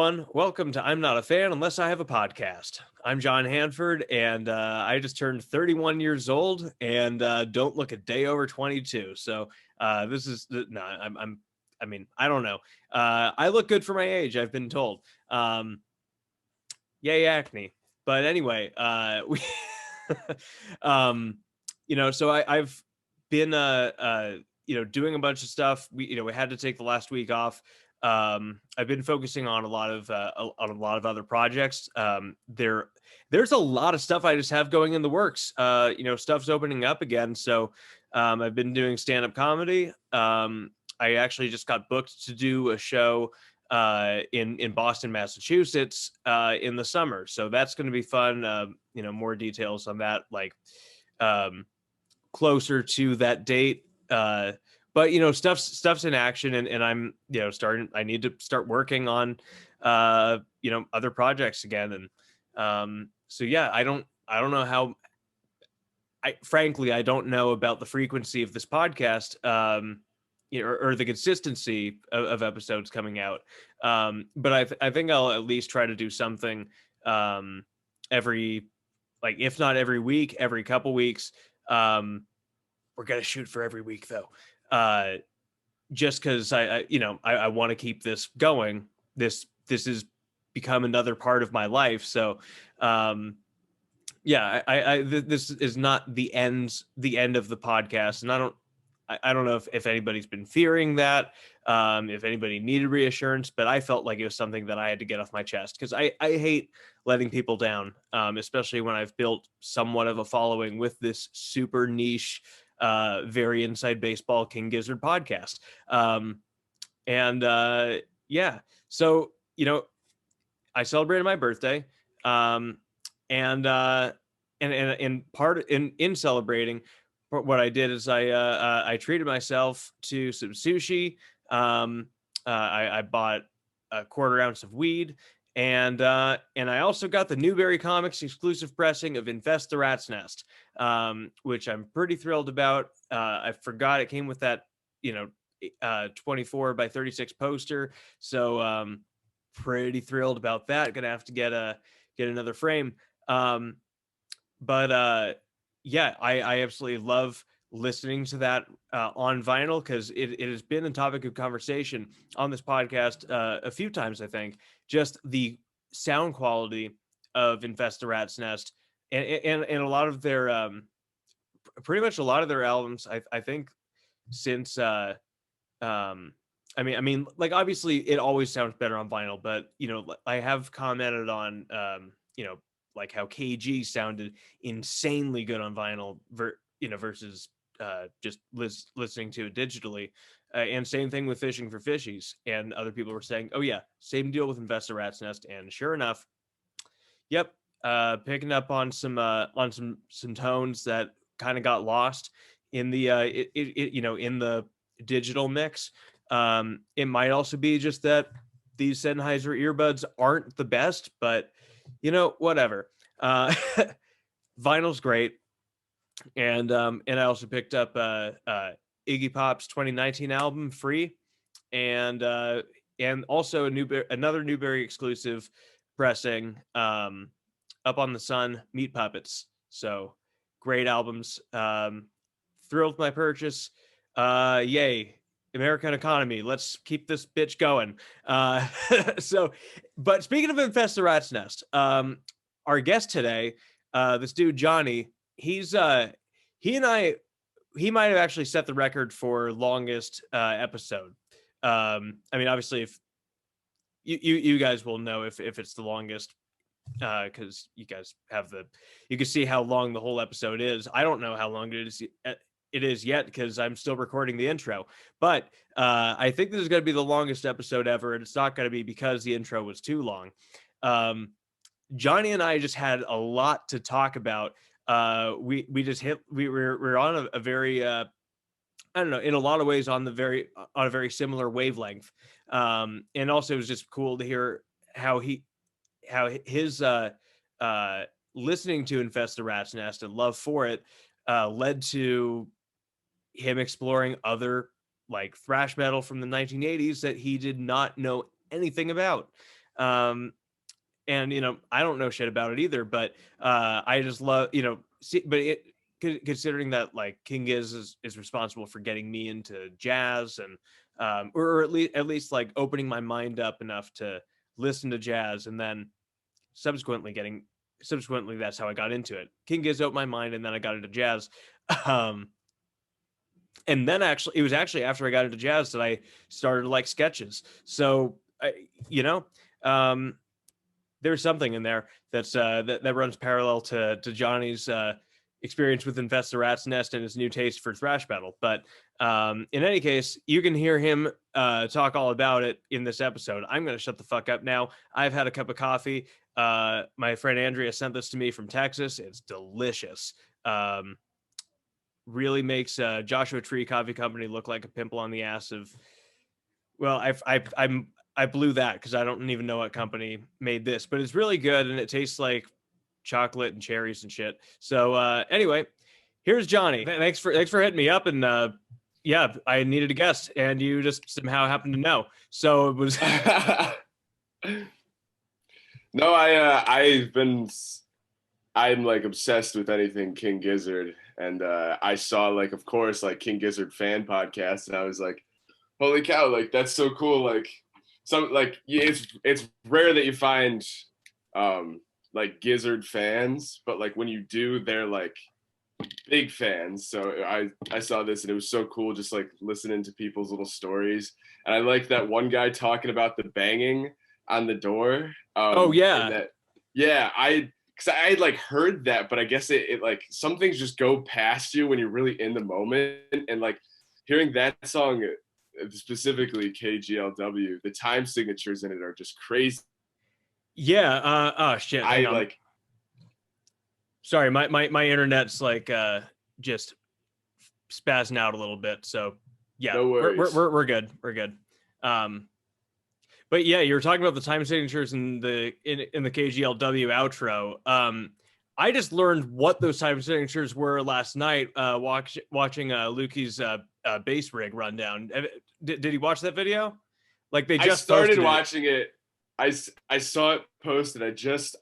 everyone. Welcome to I'm Not a Fan Unless I Have a Podcast. I'm John Hanford, and I just turned 31 years old and don't look a day over 22. So this is no, I mean, I don't know. I look good for my age, I've been told. Yay, acne. But anyway, we, um, so I've been doing a bunch of stuff. We had to take the last week off. I've been focusing on a lot of other projects. There's a lot of stuff I just have going in the works. Stuff's opening up again, so I've been doing stand-up comedy. I actually just got booked to do a show in Boston, Massachusetts, in the summer, so that's going to be fun. More details on that, like closer to that date. But stuff's in action, and I'm starting. I need to start working on other projects again, and so yeah, I don't know how. Frankly, I don't know about the frequency of this podcast, or the consistency of episodes coming out. But I think I'll at least try to do something every, like, if not every week, every couple weeks. We're gonna shoot for every week though, just because I want to keep this going. This has become another part of my life. So this is not the end of the podcast, and I don't know if anybody's been fearing that, if anybody needed reassurance, but I felt like it was something that I had to get off my chest, because I hate letting people down, especially when I've built somewhat of a following with this super niche, very inside baseball King Gizzard podcast. So I celebrated my birthday, in celebrating, what I did is I treated myself to some sushi. I bought a quarter ounce of weed, and I also got the Newberry Comics exclusive pressing of Infest the Rat's Nest, which I'm pretty thrilled about. I forgot it came with that 24 by 36 poster, so pretty thrilled about that. Gonna have to get another frame. I absolutely love listening to that on vinyl, because it has been a topic of conversation on this podcast a few times, I think. Just the sound quality of Infest the Rat's Nest, and a lot of their pretty much a lot of their albums, I think, since like, obviously it always sounds better on vinyl, but I have commented on like how KG sounded insanely good on vinyl versus just listening to it digitally. And same thing with Fishing for Fishies, and other people were saying, oh yeah, same deal with Infest the Rat's Nest. And sure enough, yep, picking up on some tones that kind of got lost in the in the digital mix. It might also be just that these Sennheiser earbuds aren't the best, but whatever. Vinyl's great. And I also picked up Iggy Pop's 2019 album, Free, and also another Newberry exclusive pressing, Up on the Sun, Meat Puppets. So great albums. Thrilled with my purchase. Yay, American economy. Let's keep this bitch going. But speaking of Infest the Rat's Nest, our guest today, this dude Johnny, he might have actually set the record for longest episode. Obviously, if you guys will know if it's the longest, because you guys you can see how long the whole episode is. I don't know how long it is yet, because I'm still recording the intro, but I think this is going to be the longest episode ever, and it's not going to be because the intro was too long. Johnny and I just had a lot to talk about. We were on a very I don't know, in a lot of ways on a very similar wavelength. And also it was just cool to hear how his listening to Infest the Rat's Nest and love for it led to him exploring other, like, thrash metal from the 1980s that he did not know anything about. And I don't know shit about it either, but I just love, but considering that like King Gizz is responsible for getting me into jazz, and or at least like opening my mind up enough to listen to jazz, and then subsequently that's how I got into it. King Gizz opened my mind, and then I got into jazz. um and then it was actually after I got into jazz that I started to like sketches. So um there's something in there that runs parallel to Johnny's experience with Infest the Rat's Nest and his new taste for thrash metal. But in any case, you can hear him talk all about it in this episode. I'm going to shut the fuck up now. I've had a cup of coffee. My friend Andrea sent this to me from Texas. It's delicious. Really makes Joshua Tree Coffee Company look like a pimple on the ass of. Well, I blew that because I don't even know what company made this, but it's really good and it tastes like chocolate and cherries and shit. So anyway, here's Johnny. Thanks for hitting me up, and yeah, I needed a guest and you just somehow happened to know. So it was. No, I'm like obsessed with anything King Gizzard, and I saw like, of course, like King Gizzard fan podcast, and I was like, holy cow, like that's so cool. Like it's rare that you find like Gizzard fans, but like when you do, they're like big fans. So I saw this and it was so cool, just like listening to people's little stories. And I like that one guy talking about the banging on the door. Oh yeah. Because I had like heard that, but I guess it like some things just go past you when you're really in the moment. And like hearing that song, specifically KGLW, the time signatures in it are just crazy. Yeah. Oh shit. Hang on. Sorry, my internet's like just spazzing out a little bit. So yeah, no worries. We're good. We're good. But yeah, you were talking about the time signatures in the KGLW outro. I just learned what those time signatures were last night watching Lukey's bass rig rundown. Did he watch that video? Like they just started watching it. I saw it posted.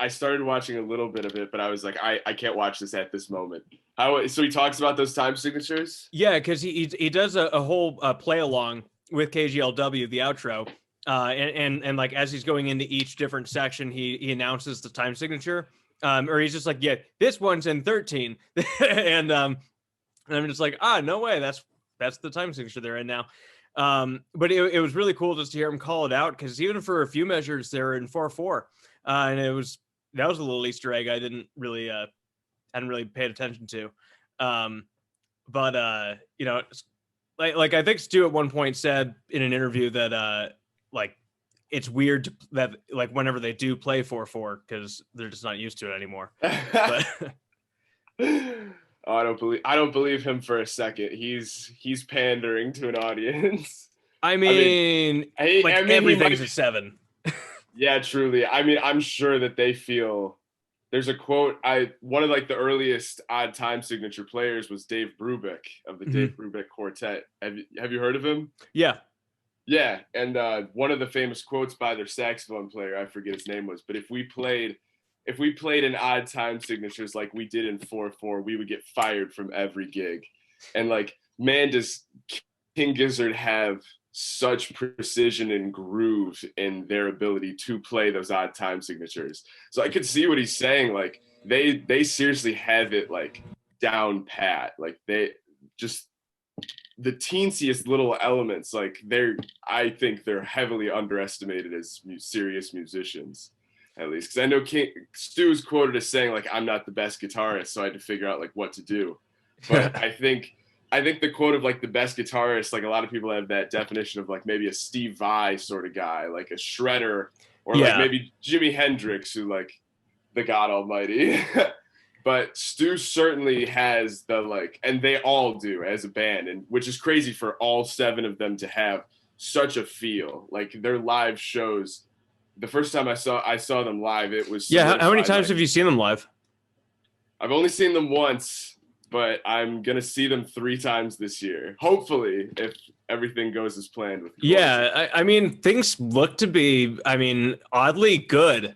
I started watching a little bit of it, but I was like, I can't watch this at this moment. So he talks about those time signatures? Yeah, because he does a whole play along with KGLW, the outro. And like as he's going into each different section, he announces the time signature. Or he's just like, yeah, this one's in 13. and I'm just like, no way, that's the time signature they're in now. But it was really cool just to hear him call it out, because even for a few measures they're in 4/4, and that was a little Easter egg I hadn't really paid attention to. But like I think Stu at one point said in an interview that like it's weird that like whenever they do play 4/4 because they're just not used to it anymore. But I don't believe him for a second. He's pandering to an audience. I mean everything's a 7. Yeah, truly. I mean, I'm sure that they feel. There's a quote. One of like the earliest odd time signature players was Dave Brubeck of the Dave Brubeck Quartet. Have you heard of him? Yeah. Yeah, and one of the famous quotes by their saxophone player, I forget his name, was, but if we played in odd time signatures like we did in 4/4, we would get fired from every gig. And like, man, does King Gizzard have such precision and groove in their ability to play those odd time signatures. So I could see what he's saying. Like they seriously have it like down pat. Like they just the teensiest little elements. Like I think they're heavily underestimated as serious musicians. At least, because I know Stu's quoted as saying like, "I'm not the best guitarist, so I had to figure out like what to do." But I think the quote of like the best guitarist, like a lot of people have that definition of like maybe a Steve Vai sort of guy, like a shredder, or like maybe Jimi Hendrix, who like the God Almighty. But Stu certainly has the like, and they all do as a band, and which is crazy for all 7 of them to have such a feel. Like their live shows. The first time I saw them live, it was how many times have you seen them live? I've only seen them once. but I'm gonna see them 3 times this year. Hopefully, if everything goes as planned with quarantine. Yeah, I mean, things look to be, I mean, oddly good.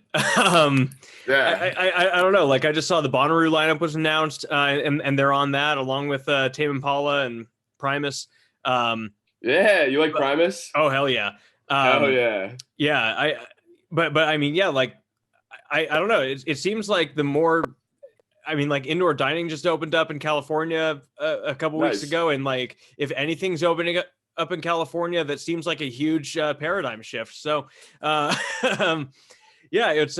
Yeah, I don't know. Like, I just saw the Bonnaroo lineup was announced, and they're on that along with Tame Impala and Primus. Um, yeah. You like but, Primus? oh hell yeah, Hell um, yeah. yeah. But I mean, yeah, like I don't know. It seems like the more, I mean, like indoor dining just opened up in California a couple weeks Nice. ago, and like if anything's opening up in California, that seems like a huge paradigm shift. So, um, yeah, it's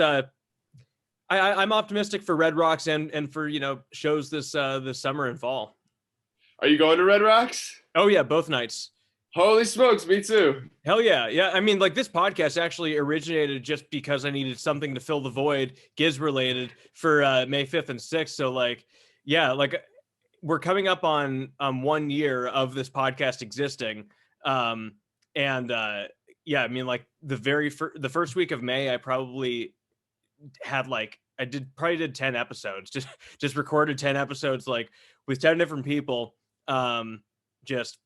I'm optimistic for Red Rocks and for shows this summer and fall. Are you going to Red Rocks? Oh yeah, both nights. Holy smokes, me too. Hell yeah. Yeah. I mean, like this podcast actually originated just because I needed something to fill the void, Gizz related, for May 5th and 6th. So like, yeah, like we're coming up on 1 year of this podcast existing. Um, and yeah, I mean, like the first week of May, I probably had like probably did 10 episodes, just recorded 10 episodes like with 10 different people. Just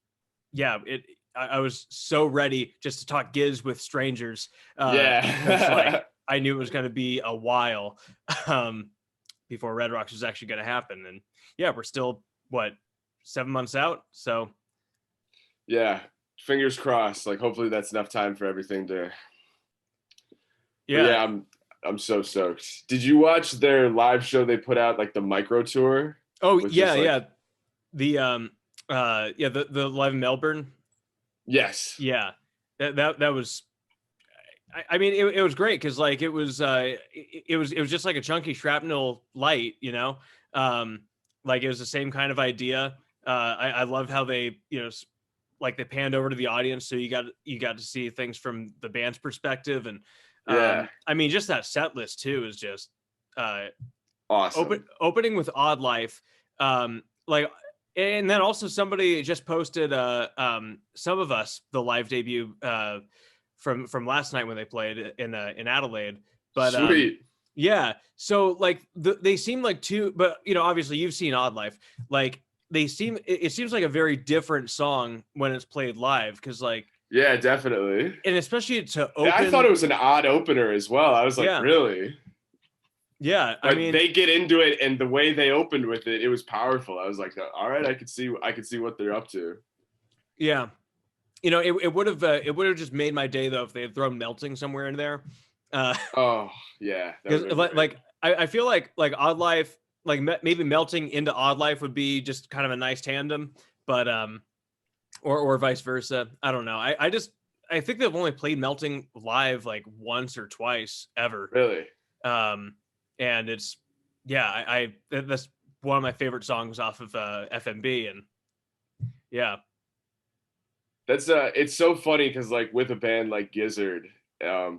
yeah, I was so ready just to talk Gizz with strangers because like Yeah. I knew it was going to be a while um, before Red Rocks was actually going to happen, and yeah, we're still what 7 months out, so Yeah. Fingers crossed. Like hopefully that's enough time for everything to. But yeah. yeah, I'm so stoked. Did you watch their live show they put out, like the micro tour? Oh With yeah, just like yeah. The live in Melbourne. yes. Yeah, that was. I mean, it was great because like it was just like a chunky shrapnel light, like it was the same kind of idea. I loved how they like they panned over to the audience, so you got to see things from the band's perspective, and Yeah. I mean, just that set list too is just uh, Awesome. opening with Odd Life, like, and then also somebody just posted Some of Us, the live debut from last night when they played in Adelaide, but Sweet. yeah, so like they seem like two, but obviously you've seen Odd Life, like it seems like a very different song when it's played live because like, Yeah, definitely. and especially to Yeah, I thought open. it was an odd opener as well. I was like, Yeah, really? yeah, I But mean, they get into it, and the way they opened with it, it was powerful. I was like, all right, I could see what they're up to. yeah, it would have just made my day though if they had thrown Melting somewhere in there. uh Oh yeah, that would because have been great. like I feel like Odd Life, like maybe Melting into Odd Life would be just kind of a nice tandem, but or vice versa. I don't know. I think they've only played Melting live like once or twice ever. Really. um and it's, yeah, that's one of my favorite songs off of FMB, and yeah. That's it's so funny because like with a band like Gizzard,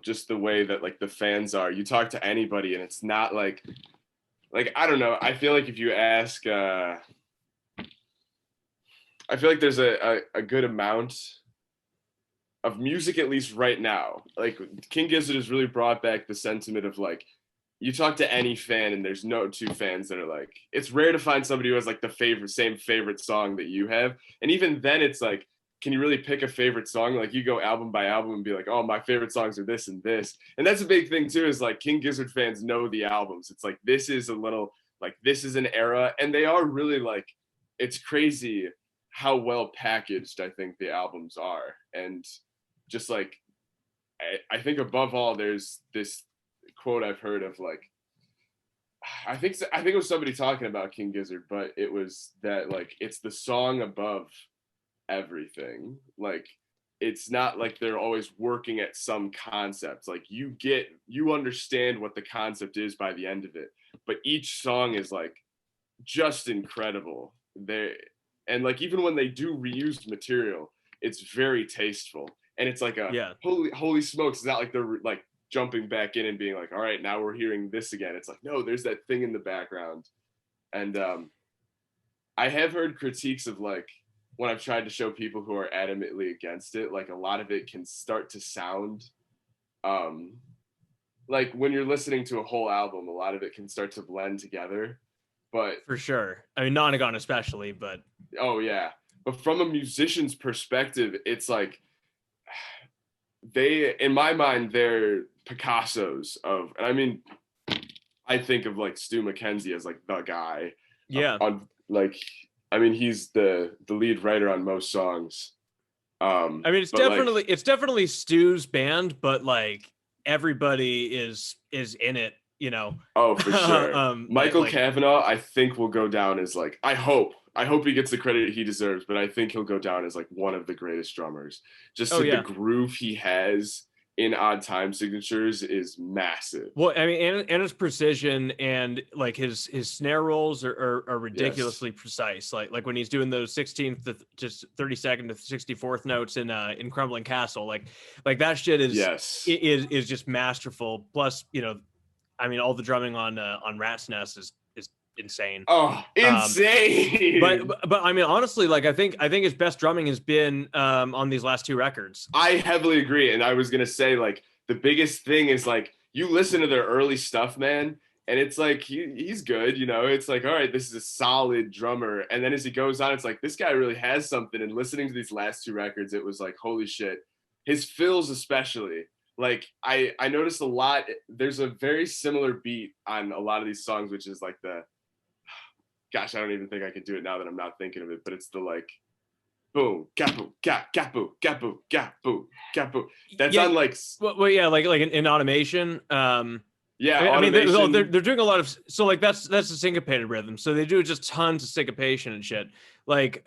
just the way that like the fans are, you talk to anybody and it's not like I don't know. I feel like if you ask, I feel like there's a good amount of music at least right now. Like King Gizzard has really brought back the sentiment of like you talk to any fan and there's no two fans that are like it's rare to find somebody who has like the same favorite song that you have. And even then it's like can you really pick a favorite song? Like you go album by album and be like, oh, my favorite songs are this and this. And that's a big thing too, is like King Gizzard fans know the albums. It's like this is a little like this is an era. And they are really like it's crazy how well packaged I think the albums are. And just like I think above all, there's this quote I've heard of like I think it was somebody talking about King Gizzard, but it was that like it's the song above everything. Like it's not like they're always working at some concept. Like you understand what the concept is by the end of it, but each song is like just incredible. They and like even when they do reused material, it's very tasteful. And it's like a Yeah. holy smokes. It's not like they're like jumping back in and being like, all right, now we're hearing this again. It's like, no, there's that thing in the background. And I have heard critiques of like when I've tried to show people who are adamantly against it, like a lot of it can start to sound like when you're listening to a whole album, a lot of it can start to blend together. But For sure. I mean, Nonagon especially, but oh yeah. But from a musician's perspective, it's like they, in my mind, they're Picassos of, and I mean, I think of like Stu McKenzie as like the guy yeah. on like, I mean, he's the lead writer on most songs. I mean, it's But like, definitely Stu's band, but like everybody is in it, you know. oh, for sure. Michael Like Cavanaugh, I think will go down as like, I hope he gets the credit he deserves, but I think he'll go down as like one of the greatest drummers. Just oh like the yeah. groove he has in odd time signatures is massive. Well, I mean, and his precision and like his snare rolls are Yes. ridiculously precise. Like when he's doing those 16th to just 32nd to 64th notes in Crumbling Castle, like that shit Yes. is just masterful. Plus, you know, I mean, all the drumming on Rat's Nest is insane. Oh, Um, but, insane. but but I mean, honestly, like I think his best drumming has been on these last two records. I heavily agree. And I was gonna say, like, the biggest thing is like you listen to their early stuff, man, and it's like he's good, you know. It's like, all right, this is a solid drummer. And then as he goes on, it's like this guy really has something. And listening to these last two records, it was like, holy shit. His fills especially. Like I noticed a lot. There's a very similar beat on a lot of these songs, which is like the gosh, I don't even think I can do it now that I'm not thinking of it, but it's the like boom, gapu, gap, gapu, gapu, gapu, gapu. That's Yeah, on like well yeah, like in automation. yeah, I mean, automation. they're doing a lot of so like that's a syncopated rhythm. So they do just tons of syncopation and shit. Like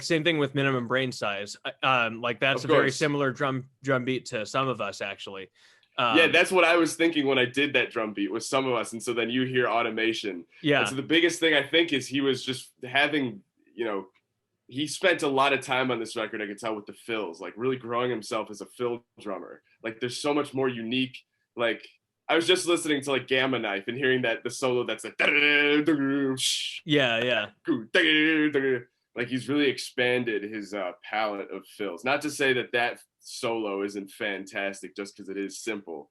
same thing with minimum brain size. Like that's Of a very course. similar drum beat to Some of Us actually. Yeah, Um, that's what I was thinking when I did that drum beat with Some of Us. And so then you hear automation. And yeah, so the biggest thing I think is he was just having, you know, he spent a lot of time on this record, I could tell with the fills, like really growing himself as a fill drummer. Like there's so much more unique. Like I was just listening to like Gamma Knife and hearing that the solo that's like yeah. like he's really expanded his palette of fills. Not to say that that solo isn't fantastic just because it is simple,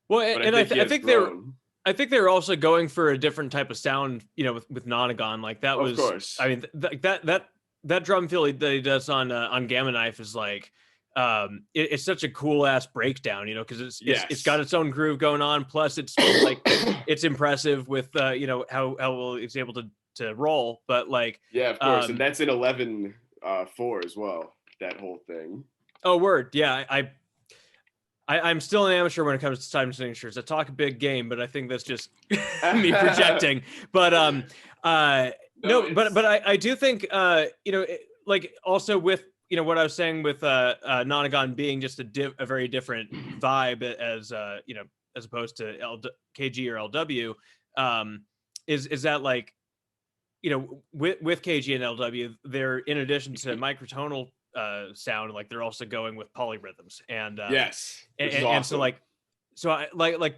Well, but I and think he I has think they're grown. I think they were also going for a different type of sound, you know, with Nonagon. Like that Of was, course. I mean, that drum fill that he does on Gamma Knife is like, it's such a cool ass breakdown, you know, because it's got Yes. its own groove going on. Plus, it's like it's impressive with you know how well it's able to roll. But like, Yeah, of course. And um, that's in 11 4 as well, that whole thing. oh word, yeah, I'm still an amateur when it comes to time signatures. I talk a big game, but I think that's just me projecting. But No, no, but it's I do think you know like also with you know what I was saying with Nonagon being just a very different vibe as you know as opposed to KG or LW is that like you know with KG and LW they're in addition to microtonal sound like they're also going with polyrhythms yes, which is and so awesome. so I like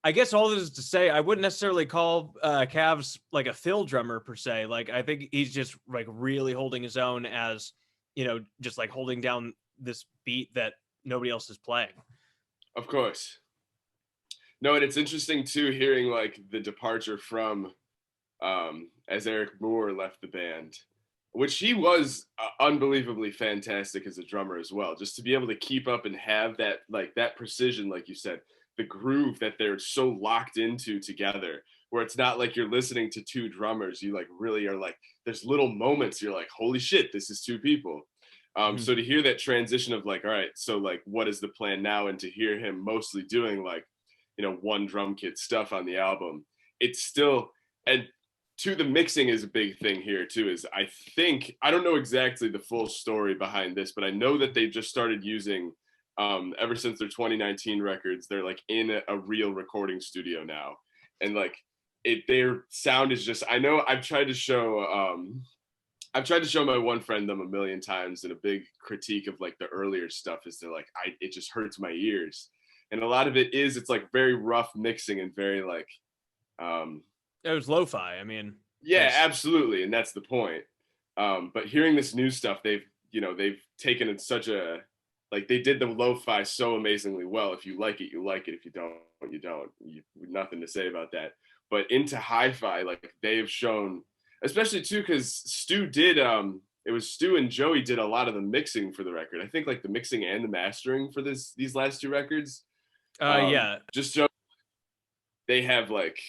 I guess all this is to say I wouldn't necessarily call Cavs like a fill drummer per se. Like I think he's just like really holding his own as you know just like holding down this beat that nobody else is playing. Of course. No, and it's interesting too hearing like the departure from as Eric Moore left the band, which he was unbelievably fantastic as a drummer as well. Just to be able to keep up and have that like that precision, like you said, the groove that they're so locked into together, where it's not like you're listening to two drummers. You like really are like there's little moments you're like, holy shit, this is two people. Mhm. So to hear that transition of like, all right, so like, what is the plan now? And to hear him mostly doing like, you know, one drum kit stuff on the album, it's still and to the mixing is a big thing here too. Is I think I don't know exactly the full story behind this, but I know that they've just started using ever since their 2019 records. They're like in a real recording studio now, and like their sound is just. I know I've tried to show my one friend them a million times, and a big critique of like the earlier stuff is they're like, it just hurts my ears, and a lot of it is it's like very rough mixing and very like, um, It was lo-fi. I mean, yeah, it's absolutely, and that's the point. But hearing this new stuff, they've taken it such a like they did the lo-fi so amazingly well. If you like it, you like it. If you don't, you don't. Nothing to say about that. but into hi-fi, like they've shown, especially too, because Stu did it was Stu and Joey did a lot of the mixing for the record. I think like the mixing and the mastering for these last two records. Yeah. Just show they have like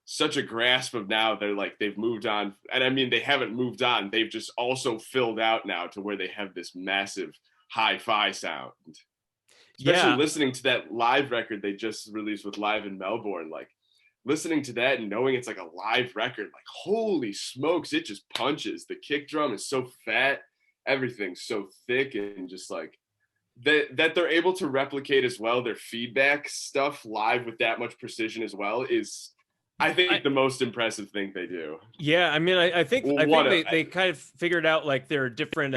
such a grasp of now. They're like they've moved on, and I mean they haven't moved on. They've just also filled out now to where they have this massive hi-fi sound. Especially Yeah. listening to that live record they just released with Live in Melbourne, like listening to that and knowing it's like a live record, like holy smokes, it just punches. The kick drum is so fat, everything's so thick, and just like that they're able to replicate as well their feedback stuff live with that much precision as well is, I think, the most impressive thing they do. Yeah, I mean, I think What they kind of figured out like there are different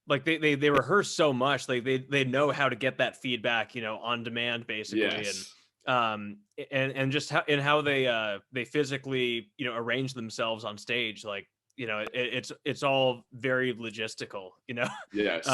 like they rehearse so much, like they know how to get that feedback, on demand basically. Yes. And just how they physically, arrange themselves on stage, like, it's all very logistical, Yes.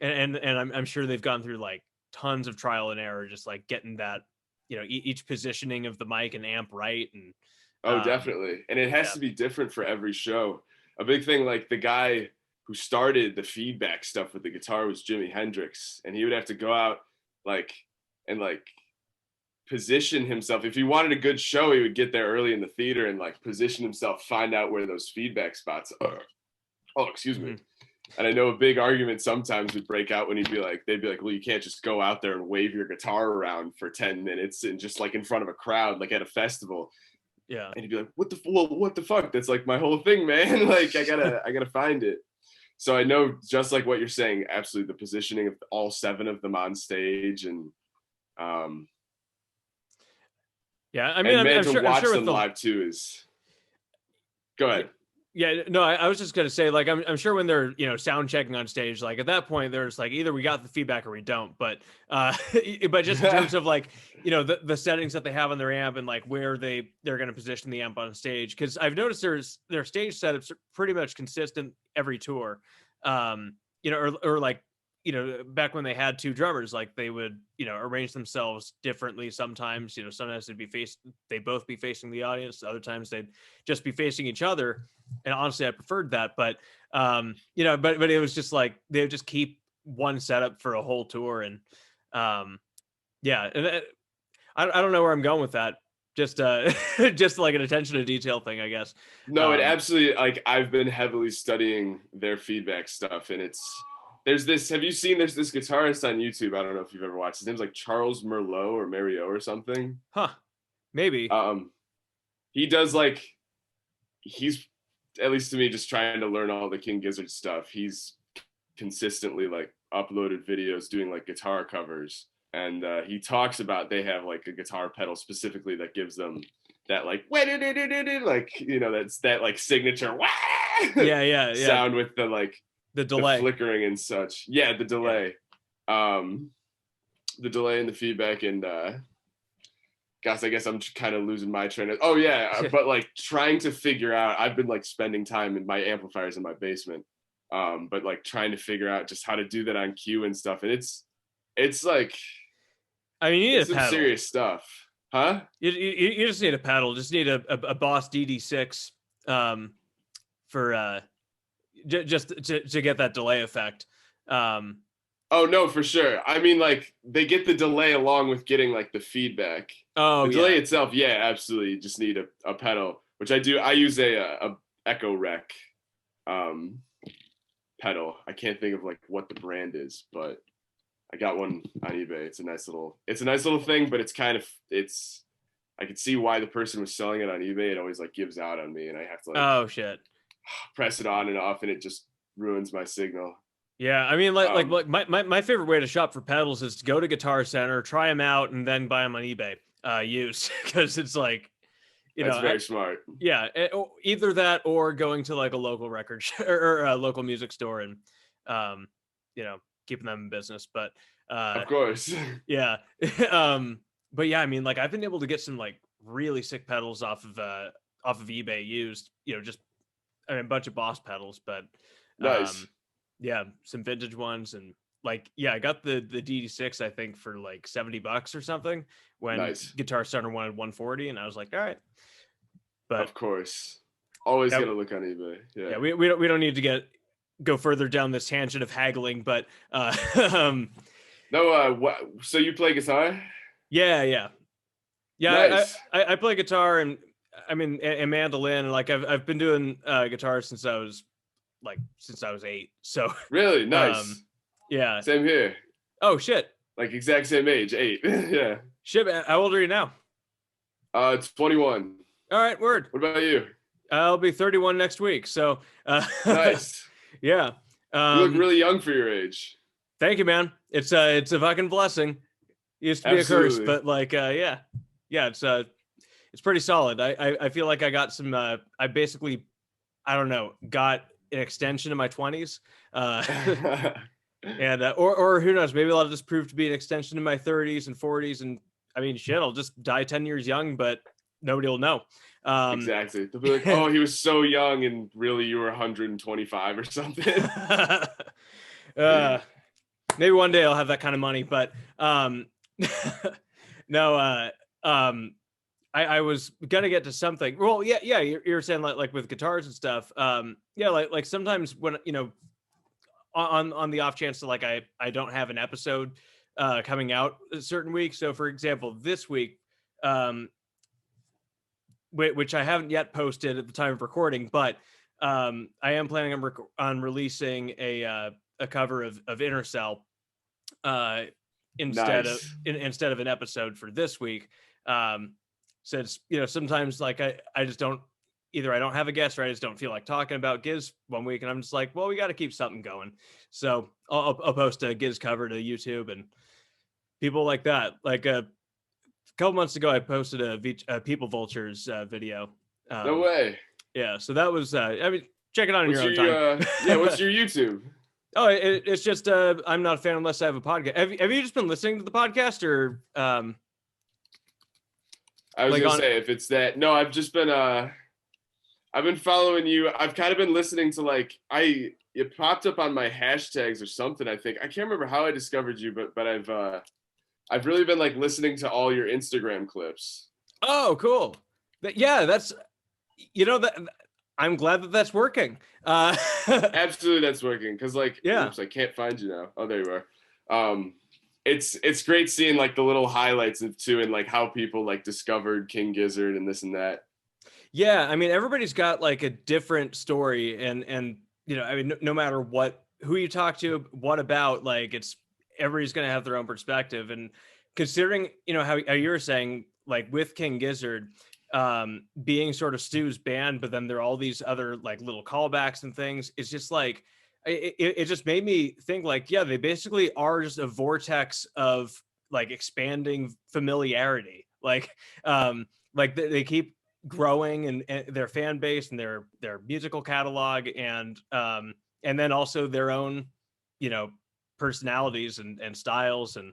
And I'm sure they've gone through like tons of trial and error, just like getting that, each positioning of the mic and amp right. And definitely. And it has to be different for every show. A big thing, like the guy who started the feedback stuff with the guitar was Jimi Hendrix, and he would have to go out and position himself. If he wanted a good show, he would get there early in the theater and like position himself, find out where those feedback spots are. Oh, excuse me. And I know a big argument sometimes would break out when they'd be like, well, you can't just go out there and wave your guitar around for 10 minutes and just like in front of a crowd, like at a festival. Yeah. And he'd be like, what the fuck? That's like my whole thing, man. Like I gotta find it. So I know, just like what you're saying, absolutely, the positioning of all 7 of them on stage, and yeah, I mean, I'm sure them live too is. Go ahead. Yeah, no, I was just gonna say, like, I'm sure when they're sound checking on stage, like at that point, there's like either we got the feedback or we don't. But but just in terms of like the settings that they have on their amp and like where they're gonna position the amp on stage, because I've noticed their stage setups are pretty much consistent every tour. Or like back when they had 2 drummers, like they would arrange themselves differently sometimes. Sometimes they'd both be facing the audience, other times they'd just be facing each other, and honestly I preferred that. But but it was just like they would just keep one setup for a whole tour. And yeah, and I don't know where I'm going with that. Just just like an attention to detail thing, I guess. No, it absolutely, like I've been heavily studying their feedback stuff, and there's this guitarist on YouTube. I don't know if you've ever watched. His name's like Charles Merlot or Mario or something. Huh. Maybe. He does like, he's, at least to me, just trying to learn all the King Gizzard stuff. He's consistently like uploaded videos doing like guitar covers, and he talks about they have like a guitar pedal specifically that gives them that like that's that like signature yeah sound with the like the delay, the flickering and such. Yeah, the delay. The delay and the feedback. And gosh, I guess I'm kind of losing my train of, but like trying to figure out, I've been like spending time in my amplifiers in my basement, but like trying to figure out just how to do that on cue and stuff. And it's like, I mean, you need some serious stuff, huh? You just need a pedal. Just need a Boss DD6 for just to get that delay effect. Oh no, for sure. I mean, like they get the delay along with getting like the feedback. Oh, the delay itself, yeah, absolutely. You just need a pedal, which I do. I use a Echo Rec pedal. I can't think of like what the brand is, but I got one on eBay. It's a nice little thing, but I could see why the person was selling it on eBay. It always like gives out on me, and I have to like, oh shit, press it on and off, and it just ruins my signal. Yeah, I mean, like my favorite way to shop for pedals is to go to Guitar Center, try them out, and then buy them on eBay used, because it's like, that's very smart. Yeah, either that or going to like a local record or a local music store and keeping them in business. But of course, yeah. But yeah, I mean, like I've been able to get some like really sick pedals off of eBay used. Just a bunch of Boss pedals, but nice. yeah, some vintage ones, and like, yeah, I got the DD6 I think for like $70 or something when Nice. Guitar Center wanted 140, and I was like, all right. But Of course. Always yeah, gotta look on eBay. yeah, Yeah. we don't need to go further down this tangent of haggling, but um, No, what? So you play guitar? yeah, yeah, yeah. Nice. I play guitar and I mean and mandolin, and like I've been doing guitar since I was 8. So Really um, nice. yeah. Same here. Oh shit, Like exact same age, 8. Yeah. shit. How old are you now? It's 21. All right, word. What about you? I'll be 31 next week. So Nice. yeah. You look Um, really young for your age. Thank you, man. It's a fucking blessing. Used to be a curse, Absolutely. but like yeah, it's pretty solid. I feel like I got some I basically, I don't know, got an extension in my 20s. And or who knows, maybe I'll just prove to be an extension in my 30s and 40s, and I mean shit, I'll just die 10 years young, but nobody will know. Um Exactly. They'll be like, "Oh, he was so young, and really, you were 125 or something." uh maybe one day I'll have that kind of money, but no, um I was gonna get to something. Well, yeah, you're saying like with guitars and stuff. Yeah, like sometimes when on the off chance that like I don't have an episode coming out a certain week. So for example, this week, um, which I haven't yet posted at the time of recording, but I am planning on releasing a cover of Inner Cell uh, Nice. instead of an episode for this week. Since sometimes like I just don't, either I don't have a guest or I just don't feel like talking about Gizz one week, and I'm just like, well, we got to keep something going. So I'll post a Gizz cover to YouTube, and people like that. Like a couple months ago, I posted a People Vultures video. No Um, way. yeah, so that was I mean, check it out in What's your own time. your yeah? What's your YouTube? Oh, it's just I'm not a fan unless I have a podcast. Have you just been listening to the podcast, or I was like gonna on? say if it's that. No, I've been following you. I've kind of been listening to like it popped up on my hashtags or something. I think I can't remember how I discovered you, but I've really been like listening to all your Instagram clips. Oh, cool. Yeah, that's that. I'm glad that that's working. Absolutely, that's working. Cause like, Yeah. oops, I can't find you now. Oh, there you are. It's great seeing like the little highlights of too, and like how people like discovered King Gizzard and this and that. Yeah, I mean everybody's got like a different story, and I mean no matter who you talk to, what about, like it's everybody's going to have their own perspective. And considering how you were saying, like with King Gizzard being sort of Stu's band, but then there are all these other like little callbacks and things, it's just like it just made me think like, yeah, they basically are just a vortex of like expanding familiarity, like they keep growing, and their fan base and their musical catalog, and then also their own personalities and styles, and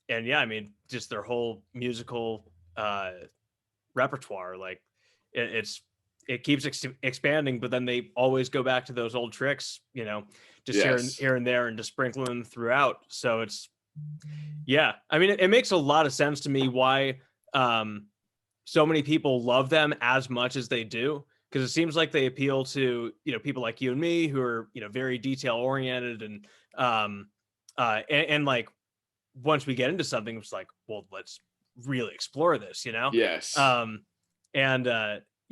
yeah, I mean just their whole musical repertoire. Like it keeps expanding, but then they always go back to those old tricks, just Yes. here and there, and just sprinkling them throughout. So it's, yeah, I mean it makes a lot of sense to me why so many people love them as much as they do, because it seems like they appeal to people like you and me who are very detail oriented, and like once we get into something, it's like, well, let's really explore this, Yes. and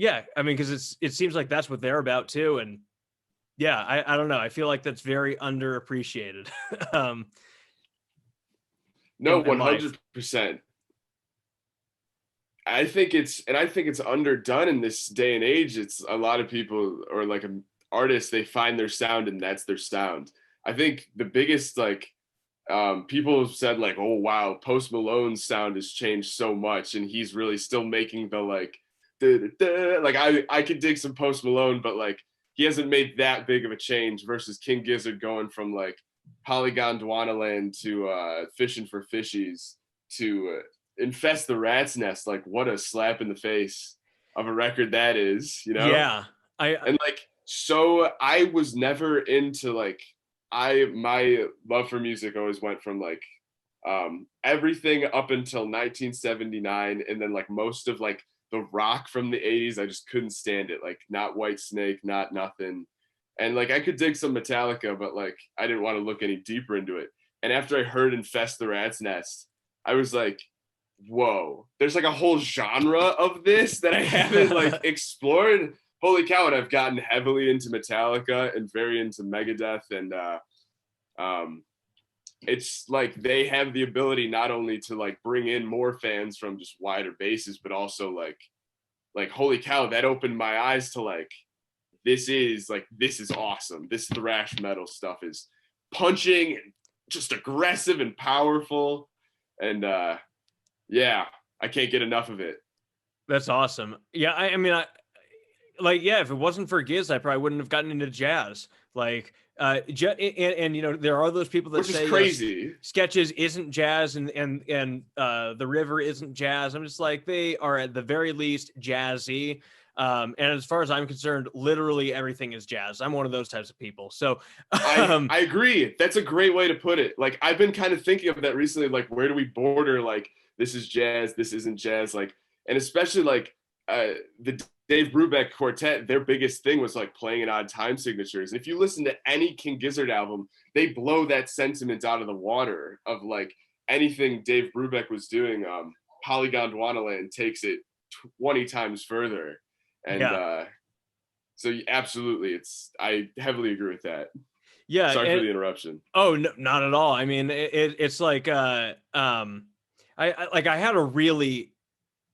yeah, I mean, because it seems like that's what they're about too. And yeah, I don't know, I feel like that's very underappreciated No, in life. 100%. I think it's underdone in this day and age. It's a lot of people or like artists, they find their sound and that's their sound. I think the biggest like people have said like, oh wow, Post Malone's sound has changed so much, and he's really still making the like, like I could dig some Post Malone, but like he hasn't made that big of a change versus King Gizzard going from like Polygon Dwanaland to Fishing for Fishies to Infest the Rat's Nest. Like what a slap in the face of a record that is, Yeah, I And like so I was never into like my love for music always went from like everything up until 1979, and then like most of like the rock from the 80s. I just couldn't stand it. Like not White Snake, not nothing. And like I could dig some Metallica, but like I didn't want to look any deeper into it. And after I heard Infest the Rat's Nest, I was like, whoa, there's like a whole genre of this that I haven't like explored. Holy cow. And I've gotten heavily into Metallica and very into Megadeth. And um it's like they have the ability not only to like bring in more fans from just wider bases, but also like holy cow, that opened my eyes to like this is awesome. This thrash metal stuff is punching and just aggressive and powerful. And yeah, I can't get enough of it. That's awesome. Yeah, I mean, like, yeah, if it wasn't for Gizz, I probably wouldn't have gotten into jazz. Like, and you know, there are those people that Which say is crazy. Sketches isn't jazz, and the River isn't jazz. I'm just like, they are at the very least jazzy. And as far as I'm concerned, literally everything is jazz. I'm one of those types of people. So I agree. That's a great way to put it. Like I've been kind of thinking of that recently. Like where do we border? Like this is jazz, this isn't jazz. Like, and especially like the Dave Brubeck Quartet, their biggest thing was like playing in odd time signatures. If you listen to any King Gizzard album, they blow that sentiment out of the water of like anything Dave Brubeck was doing. Polygon Dwanaland takes it 20 times further. And yeah. So absolutely, I heavily agree with that. Yeah. Sorry for the interruption. Oh, no, not at all. I mean, it's like, I had a really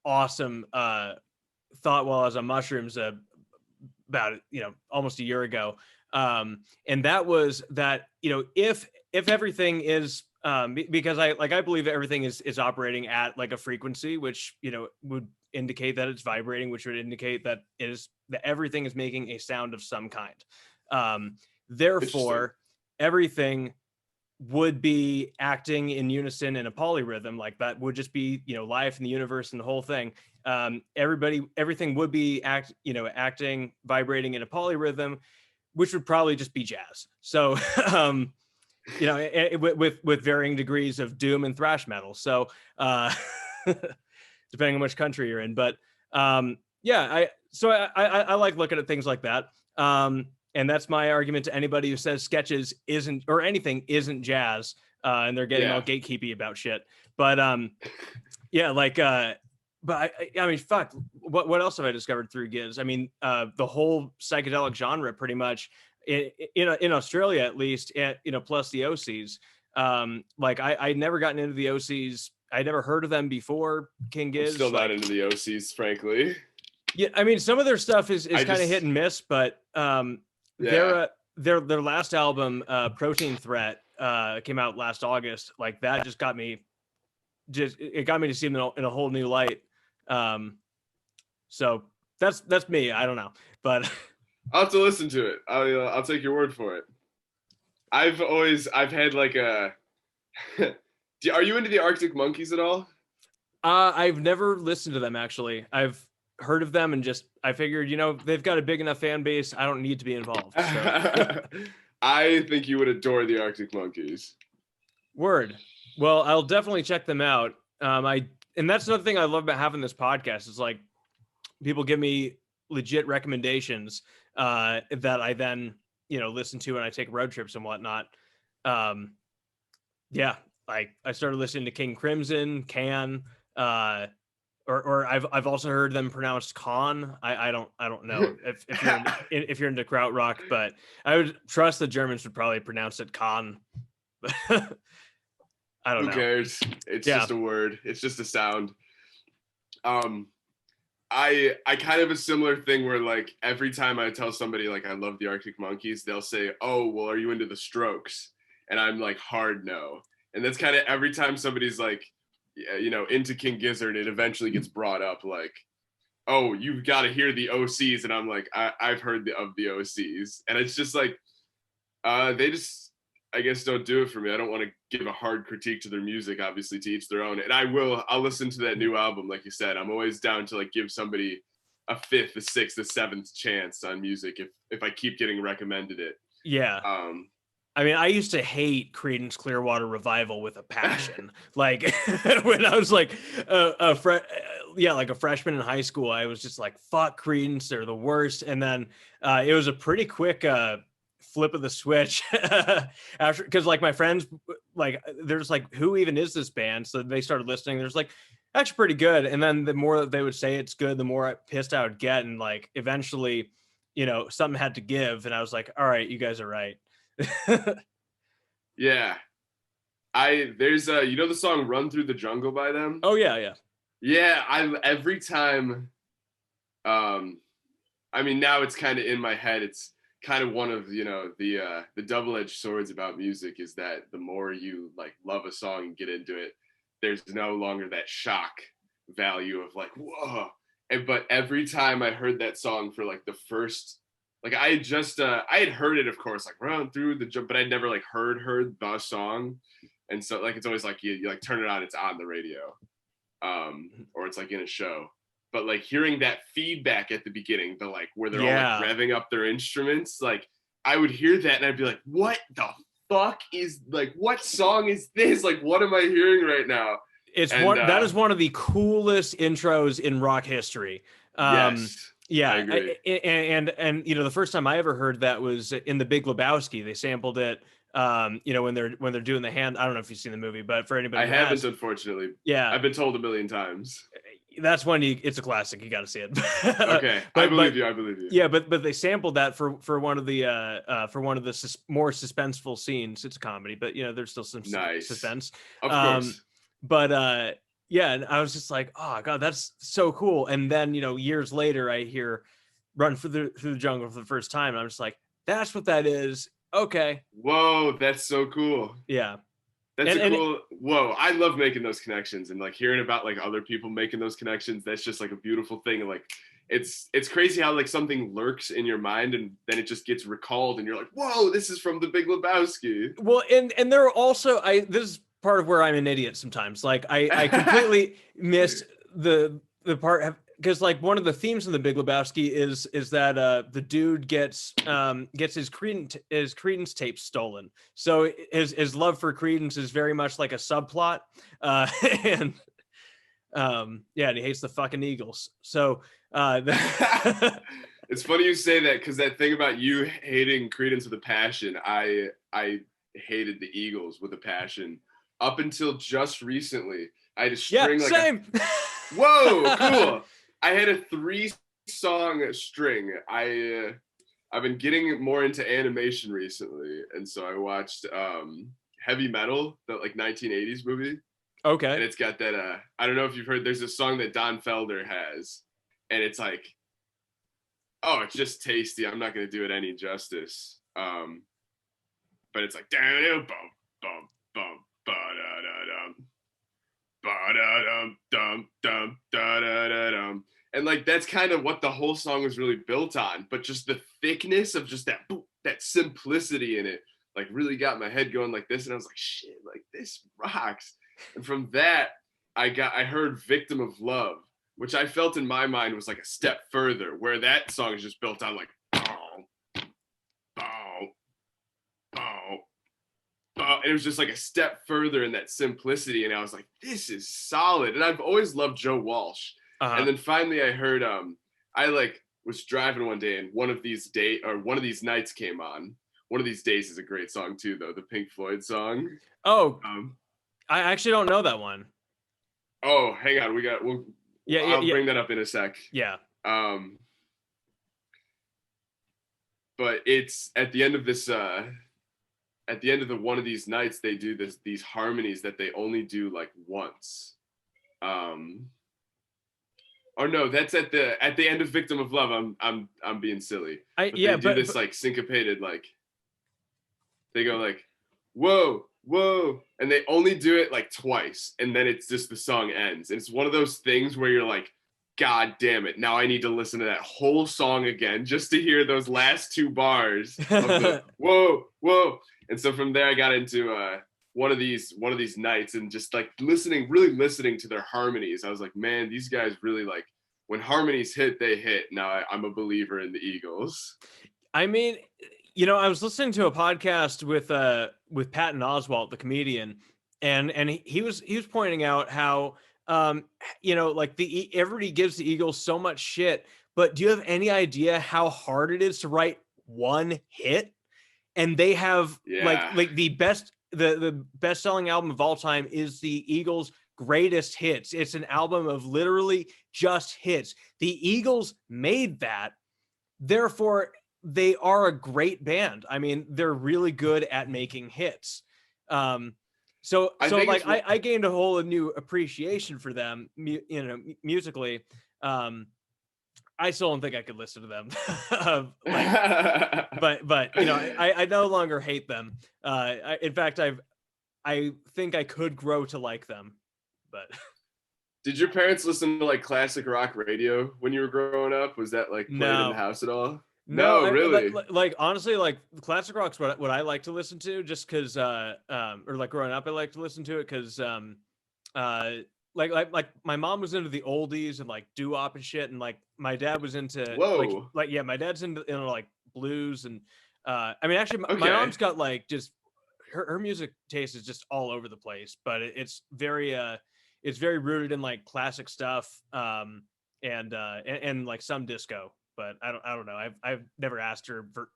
awesome thought while I was on mushrooms about, you know, almost a year ago. And that was that, you know, if everything is, because I believe everything is operating at like a frequency, which, you know, would indicate that it's vibrating, which would indicate that everything is making a sound of some kind. Therefore, everything would be acting in unison in a polyrhythm. Like that would just be, you know, life in the universe and the whole thing. Everything would be acting, vibrating in a polyrhythm, which would probably just be jazz. So, you know, with varying degrees of doom and thrash metal. So, depending on which country you're in, but yeah, I like looking at things like that. And that's my argument to anybody who says Sketches isn't, or anything isn't jazz, and they're getting all gatekeepy about shit. But yeah, like, but I mean, fuck, what else have I discovered through Gizz? I mean, the whole psychedelic genre, pretty much, in Australia at least, you know, plus the OCs. Like I'd never gotten into the OCs. I'd never heard of them before King Gizz. I'm still not into the OCs, frankly. Yeah, I mean, some of their stuff is kind of hit and miss, but their last album, Protein Threat, came out last August. Like that just got me to see them in a whole new light. So that's me. I don't know, but I'll have to listen to it. I'll take your word for it. I've had like a. Are you into the Arctic Monkeys at all? I've never listened to them actually. I've heard of them and just I figured, you know, they've got a big enough fan base. I don't need to be involved. So. I think you would adore the Arctic Monkeys. Word. Well, I'll definitely check them out. And that's another thing I love about having this podcast. Is like people give me legit recommendations that I then, you know, listen to when I take road trips and whatnot. Yeah, like I started listening to King Crimson, Can, or I've also heard them pronounced Con. I don't know if you're into krautrock, but I would trust the Germans would probably pronounce it Con. I don't know. Who cares? It's just a word. It's just a sound. I kind of a similar thing where like every time I tell somebody like I love the Arctic Monkeys, they'll say, "Oh, well, are you into the Strokes?" And I'm like, hard no. And that's kind of every time somebody's like, you know, into King Gizzard, it eventually gets brought up like, "Oh, you've got to hear the OCs," and I'm like, I've heard of the OCs, and it's just like, they just. I guess don't do it for me. I don't want to give a hard critique to their music, obviously to each their own. And I'll listen to that new album. Like you said, I'm always down to like give somebody a fifth, a sixth, a seventh chance on music if I keep getting recommended it. Yeah. I mean, I used to hate Creedence Clearwater Revival with a passion. Like when I was like like a freshman in high school, I was just like, "Fuck Creedence, they're the worst." And then it was a pretty quick flip of the switch after, because like my friends, like there's like, who even is this band? So they started listening. There's like, actually pretty good. And then the more that they would say it's good, the more pissed I would get. And like eventually, something had to give, and I was like, "All right, you guys are right." Yeah. There's you know the song Run Through the Jungle by them? Oh yeah, yeah. Yeah, I every time um I mean now it's kind of in my head. It's kind of one of, the double-edged swords about music is that the more you like love a song and get into it, there's no longer that shock value of like, whoa. But every time I heard that song for like the first, like I had just I had heard it, of course, like Run Through the Jungle, but I'd never like heard the song. And so like it's always like you like turn it on, it's on the radio, or it's like in a show. But like hearing that feedback at the beginning, the like where they're all like revving up their instruments, like I would hear that and I'd be like, what the fuck is, like, what song is this? Like, what am I hearing right now? That is one of the coolest intros in rock history. Yes, Yeah, I agree. And the first time I ever heard that was in The Big Lebowski. They sampled it. When they're doing the hand. I don't know if you've seen the movie, but for anybody I who haven't, has, unfortunately. yeah, I've been told a million times. That's when it's a classic. You got to see it. Okay, I believe you. I believe you. Yeah, but they sampled that for one of the more suspenseful scenes. It's a comedy, but there's still some suspense. Of course. But yeah, and I was just like, oh god, that's so cool. And then years later, I hear "Run through the Jungle" for the first time, and I'm just like, that's what that is. Okay. Whoa, that's so cool. Yeah. That's cool. Whoa, I love making those connections and like hearing about like other people making those connections. That's just like a beautiful thing. And like it's crazy how like something lurks in your mind and then it just gets recalled and you're like, whoa, this is from The Big Lebowski. Well, and there are also this is part of where I'm an idiot sometimes. Like I completely missed the part, because like one of the themes in The Big Lebowski is that the dude gets his Creedence tape stolen. So his love for Creedence is very much like a subplot, and and he hates the fucking Eagles. So it's funny you say that, because that thing about you hating Creedence with a passion, I hated the Eagles with a passion up until just recently. I had a string same. Whoa, cool. I had a 3-song string. I've been getting more into animation recently, and so I watched Heavy Metal, that like 1980s movie. Okay. And it's got that I don't know if you've heard, there's a song that Don Felder has, and it's like, oh, it's just tasty. I'm not gonna do it any justice. But it's like bum bum bum ba da da dum ba da dum dum dum da da da dum. And like that's kind of what the whole song was really built on, but just the thickness of just that simplicity in it like really got my head going like this, and I was like, shit, like this rocks. And from that I heard Victim of Love, which I felt in my mind was like a step further, where that song is just built on like bow, bow, bow, bow. And it was just like a step further in that simplicity, and I was like, this is solid. And I've always loved Joe Walsh. And then finally I heard I like was driving one day and one of these nights came on. One of These Days is a great song too, though, the Pink Floyd song. Oh, I actually don't know that one. Oh, hang on, I'll bring that up in a sec. Yeah. But it's at the end of this at the end of one of these nights, they do these harmonies that they only do like once. Or no, that's at the end of Victim of Love. I'm being silly. They do this like syncopated, like they go like whoa, whoa, and they only do it like twice, and then it's just the song ends. And it's one of those things where you're like, God damn it, now I need to listen to that whole song again just to hear those last 2 bars of the whoa, whoa. And so from there I got into one of these nights and just like really listening to their harmonies. I was like, man, these guys really, like, when harmonies hit, they hit. Now I'm a believer in the Eagles. I mean, I was listening to a podcast with Patton Oswalt, the comedian, and he was pointing out how like everybody gives the Eagles so much shit, but do you have any idea how hard it is to write one hit? And they have Yeah. like the best selling album of all time is the Eagles' greatest hits. It's an album of literally just hits. The Eagles made that, therefore they are a great band. I mean, they're really good at making hits. I So think like it's I gained a whole new appreciation for them, musically. I still don't think I could listen to them. Like, but I no longer hate them. In fact, I think I could grow to like them, but Did your parents listen to like classic rock radio when you were growing up? Was that like played in the no. house at all? No, No, really. like honestly, like classic rock's what I like to listen to, just because or like growing up I like to listen to it because uh like my mom was into the oldies and like doo-wop and shit, and like my dad was into Whoa. yeah, my dad's into like blues, and I mean actually my Okay. mom's got like just her music taste is just all over the place, but it's very rooted in like classic stuff, and like some disco, but I don't know. I've never asked her for,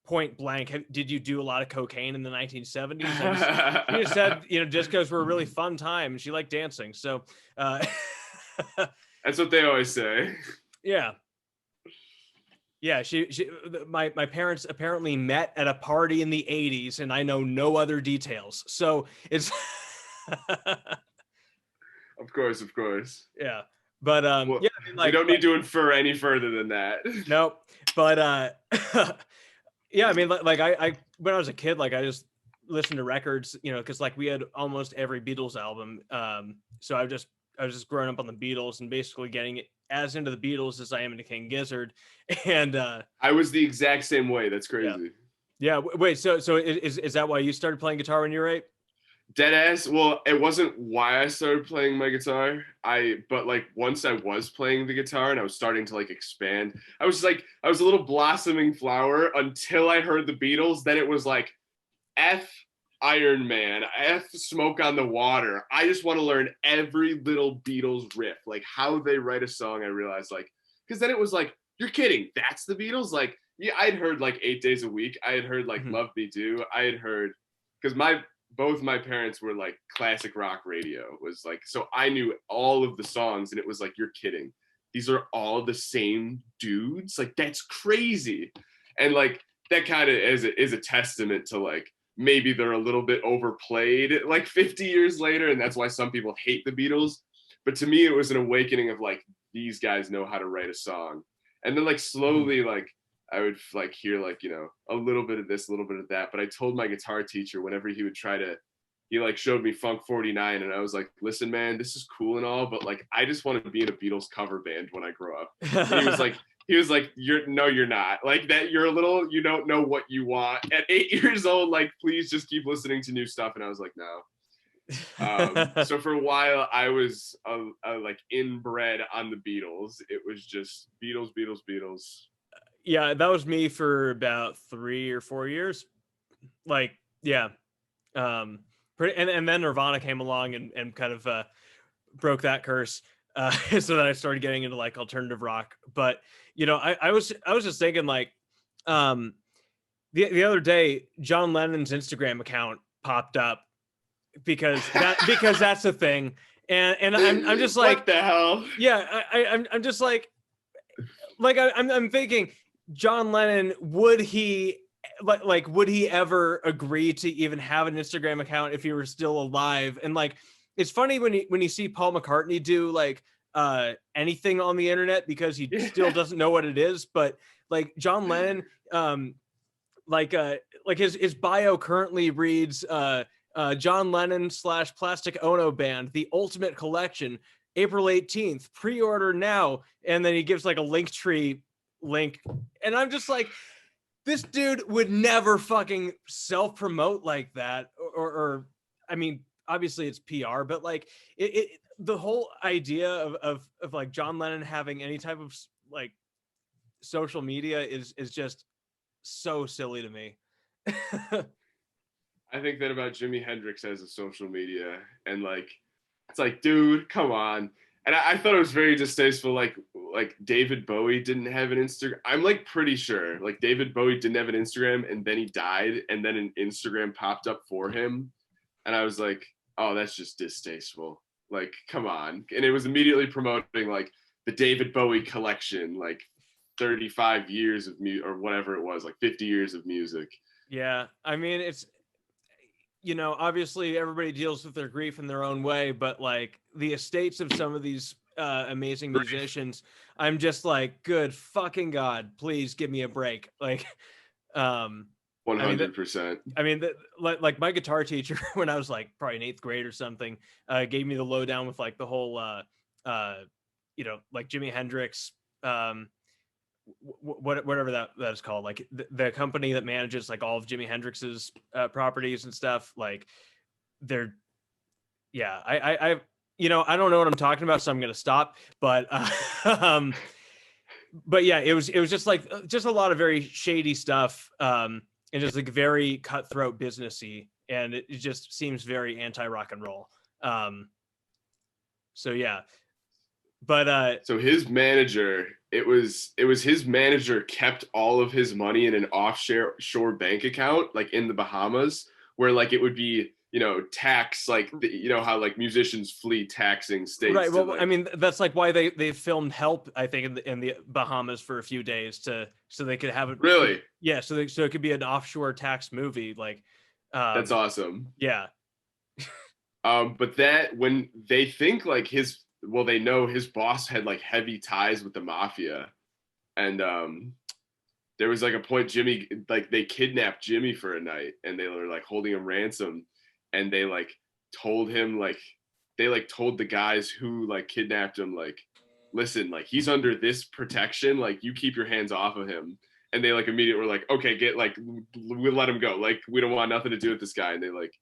point blank, did you do a lot of cocaine in the 1970s? She just said, discos were a really fun time and she liked dancing. So, That's what they always say. yeah. Yeah, my parents apparently met at a party in the 80s and I know no other details. So, it's Of course, of course. yeah. But Well, yeah, I mean, we don't like need to infer any further than that. nope. But yeah, I mean, like I when I was a kid, like I just listened to records, because like we had almost every Beatles album. So I was just growing up on the Beatles and basically getting as into the Beatles as I am into King Gizzard. And I was the exact same way. That's yeah, crazy. yeah. Wait, so is that why you started playing guitar when you were 8? Dead ass. Well, it wasn't why I started playing my guitar. But like once I was playing the guitar and I was starting to like expand, I was a little blossoming flower until I heard the Beatles. Then it was like F Iron Man, F Smoke on the Water. I just want to learn every little Beatles riff, like how they write a song. I realized like, because then it was like, you're kidding, that's the Beatles. Like, yeah, I'd heard like 8 Days a Week. I had heard like Mm-hmm. Love Me Do. I had heard, because both my parents were like classic rock radio, was like, so I knew all of the songs and it was like, you're kidding, these are all the same dudes, like that's crazy. And like that kind of is a testament to like maybe they're a little bit overplayed like 50 years later, and that's why some people hate the Beatles. But to me it was an awakening of like, these guys know how to write a song. And then like slowly, like I would like hear like, a little bit of this, a little bit of that. But I told my guitar teacher whenever he like showed me Funk 49, and I was like, listen, man, this is cool and all, but like, I just want to be in a Beatles cover band when I grow up. And he was like, you're not like that. You're you don't know what you want at 8 years old. Like, please just keep listening to new stuff. And I was like, no. So for a while I was like inbred on the Beatles. It was just Beatles, Beatles, Beatles. Yeah, that was me for about 3 or 4 years. Like, yeah. And then Nirvana came along and kind of broke that curse. So that I started getting into like alternative rock. But I was just thinking like, the other day John Lennon's Instagram account popped up because that's the thing, and I'm just like, what the hell? Yeah, I'm just like I'm thinking, John Lennon, would he would he ever agree to even have an Instagram account if he were still alive? And like, it's funny when you see Paul McCartney do like anything on the internet because he still doesn't know what it is. But like John Lennon, like his bio currently reads John Lennon / Plastic Ono Band, the Ultimate Collection, April 18th, pre-order now. And then he gives like a Linktree link, and I'm just like, this dude would never fucking self-promote like that, or I mean, obviously it's PR, but like the whole idea of like John Lennon having any type of like social media is just so silly to me. I think that about Jimi Hendrix as a social media, and like, it's like, dude, come on. And I thought it was very distasteful. Like David Bowie didn't have an Instagram. I'm like pretty sure like David Bowie didn't have an Instagram, and then he died, and then an Instagram popped up for him, and I was like, oh, that's just distasteful. Like, come on. And it was immediately promoting like the David Bowie collection, like 35 years of music or whatever it was, like 50 years of music. Yeah, I mean, it's, obviously everybody deals with their grief in their own way, but like the estates of some of these amazing musicians, I'm just like, good fucking God, please give me a break. Like, um, I mean, 100%. like my guitar teacher when I was like probably in 8th grade or something, gave me the lowdown with like the whole, like Jimi Hendrix, whatever that is called, like the company that manages like all of Jimi Hendrix's properties and stuff. Like they're, yeah, I I don't know what I'm talking about, so I'm gonna stop. But but yeah, it was just like just a lot of very shady stuff, and just like very cutthroat businessy, and it just seems very anti rock and roll. So yeah, but So his manager, it was his manager kept all of his money in an offshore bank account, like in the Bahamas, where like it would be, tax, like how like musicians flee taxing states. right. Well, like, I mean, that's like why they filmed Help, I think, in the Bahamas for a few days so they could have it. really, Yeah, so it could be an offshore tax movie. Like, that's awesome. yeah, But that when they think like they know his boss had like heavy ties with the mafia, and there was like a point Jimmy, like they kidnapped Jimmy for a night, and they were like holding him ransom, and they like told him like they like told the guys who like kidnapped him, like, listen, like he's under this protection, like you keep your hands off of him. And they like immediately were like, okay, get like we'll let him go, like we don't want nothing to do with this guy. And they like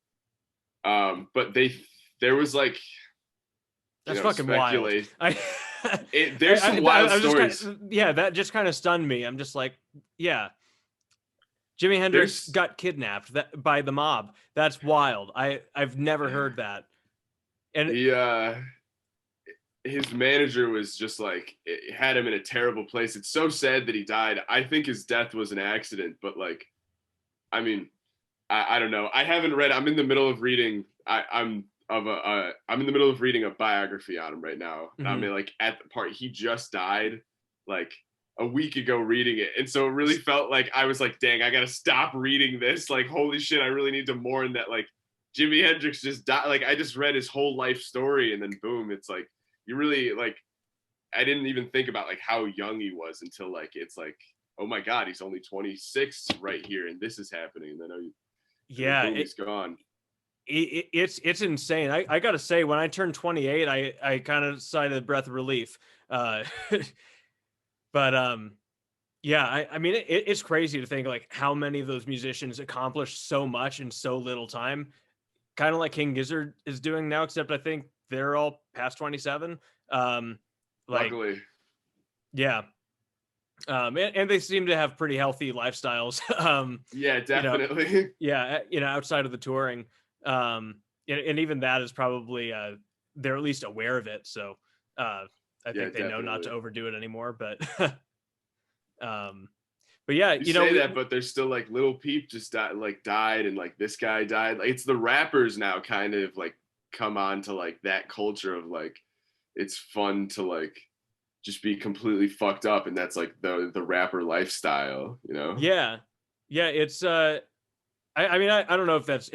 but there was like, that's fucking wild. There's some wild stories. Yeah, that just kind of stunned me. I'm just like, yeah, Jimi Hendrix got kidnapped by the mob. That's wild. I've never heard that. And his manager was just like, it had him in a terrible place. It's so sad that he died. I think his death was an accident, but like, I mean, I don't know. I haven't read. I'm in the middle of reading. I'm in the middle of reading a biography on him right now. Mm-hmm. I mean, like at the part he just died, like a week ago, reading it, and so it really felt like I was like, dang, I gotta stop reading this. Like, holy shit, I really need to mourn that. Like, Jimi Hendrix just died. Like, I just read his whole life story, and then boom, it's like you really like. I didn't even think about like how young he was until like it's like, oh my god, he's only 26 right here, and this is happening, and then yeah, he's gone. It's insane. I gotta say, when I turned 28, I kind of sighed a breath of relief. But yeah, I mean, it's crazy to think like how many of those musicians accomplished so much in so little time. Kind of like King Gizzard is doing now, except I think they're all past 27. Luckily, yeah. And they seem to have pretty healthy lifestyles. Yeah, definitely. Outside of the touring. And even that is probably they're at least aware of it. So I think they know not to overdo it anymore. But yeah, you say that, but there's still like Lil Peep just died, and like this guy died. Like, it's the rappers now kind of like come on to like that culture of like it's fun to like just be completely fucked up, and that's like the rapper lifestyle, Yeah, it's I mean I don't know if that's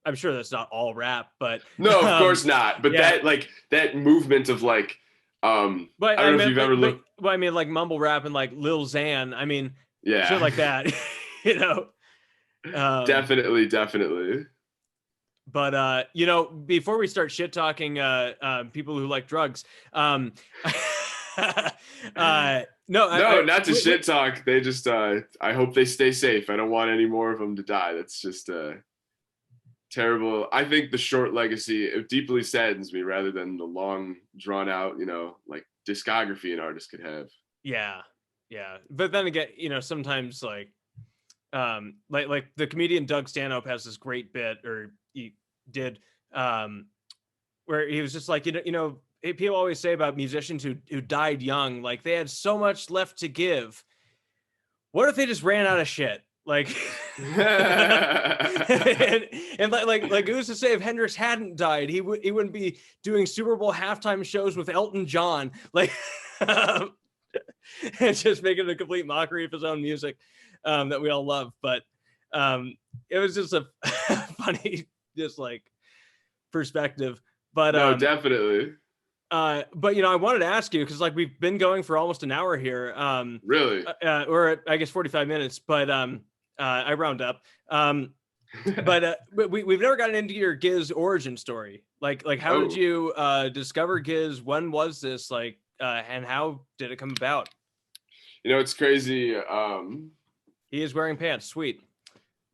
I'm sure that's not all rap, but no, of course not. But that like that movement of like but I don't know if you've ever looked. Well, I mean, like mumble rap and like Lil Xan. I mean, yeah, shit like that. Definitely. But before we start shit talking people who like drugs, no, not to shit talk. They just I hope they stay safe. I don't want any more of them to die. That's just terrible. I think the short legacy, it deeply saddens me rather than the long drawn out, like discography an artist could have. Yeah. But then again, sometimes like Like the comedian Doug Stanhope has this great bit, or he did, where he was just like, people always say about musicians who died young, like they had so much left to give. What if they just ran out of shit? Like, and who's to say if Hendrix hadn't died, he wouldn't be doing Super Bowl halftime shows with Elton John, like, and just making a complete mockery of his own music, that we all love. But it was just a funny, just like perspective. But no, definitely. But I wanted to ask you, because like we've been going for almost an hour here. Really? Or I guess 45 minutes, but I round up. But we've never gotten into your Gizz origin story. Like how did you discover Gizz? When was this? Like, and how did it come about? It's crazy. He is wearing pants. Sweet.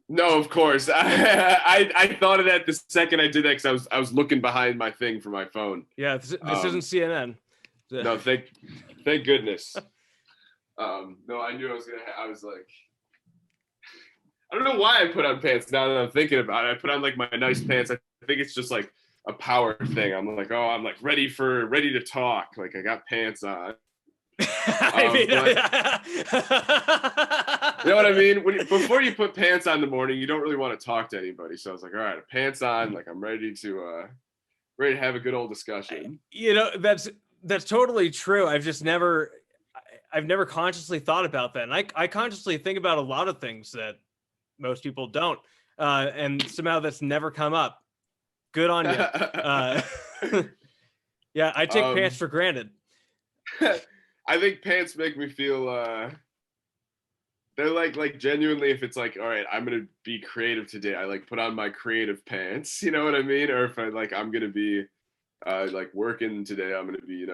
No, of course. I thought of that the second I did that, because I was looking behind my thing for my phone. Yeah, this isn't CNN. No, thank goodness. No, I knew I was like, I don't know why I put on pants now that I'm thinking about it. I put on like my nice pants. I think it's just like a power thing. I'm like, oh, I'm like ready to talk. Like I got pants on. You know what I mean? Before you put pants on in the morning, you don't really want to talk to anybody. So I was like, all right, pants on. Like I'm ready to have a good old discussion. That's totally true. I've never consciously thought about that. And I consciously think about a lot of things that most people don't. And somehow that's never come up. Good on you. Yeah, I take pants for granted. I think pants make me feel they're like genuinely, if it's like, all right, I'm gonna be creative today, I like put on my creative pants, you know what I mean? Or if I'm gonna be like working today, I'm gonna be,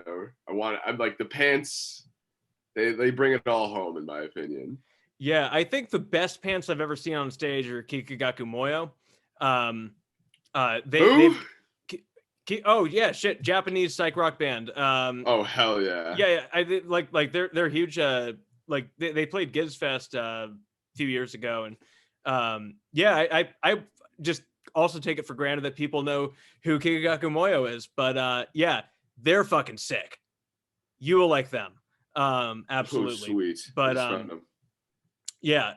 I'm like the pants, they bring it all home in my opinion. Yeah, I think the best pants I've ever seen on stage are Kikagaku Moyo. Oh yeah, shit, Japanese psych rock band. Oh hell yeah. Yeah, I like they're huge. Like they played Gizz Fest a few years ago, and yeah, I just also take it for granted that people know who Kikagaku Moyo is. But yeah, they're fucking sick. You will like them. Absolutely. Oh, sweet. But yeah,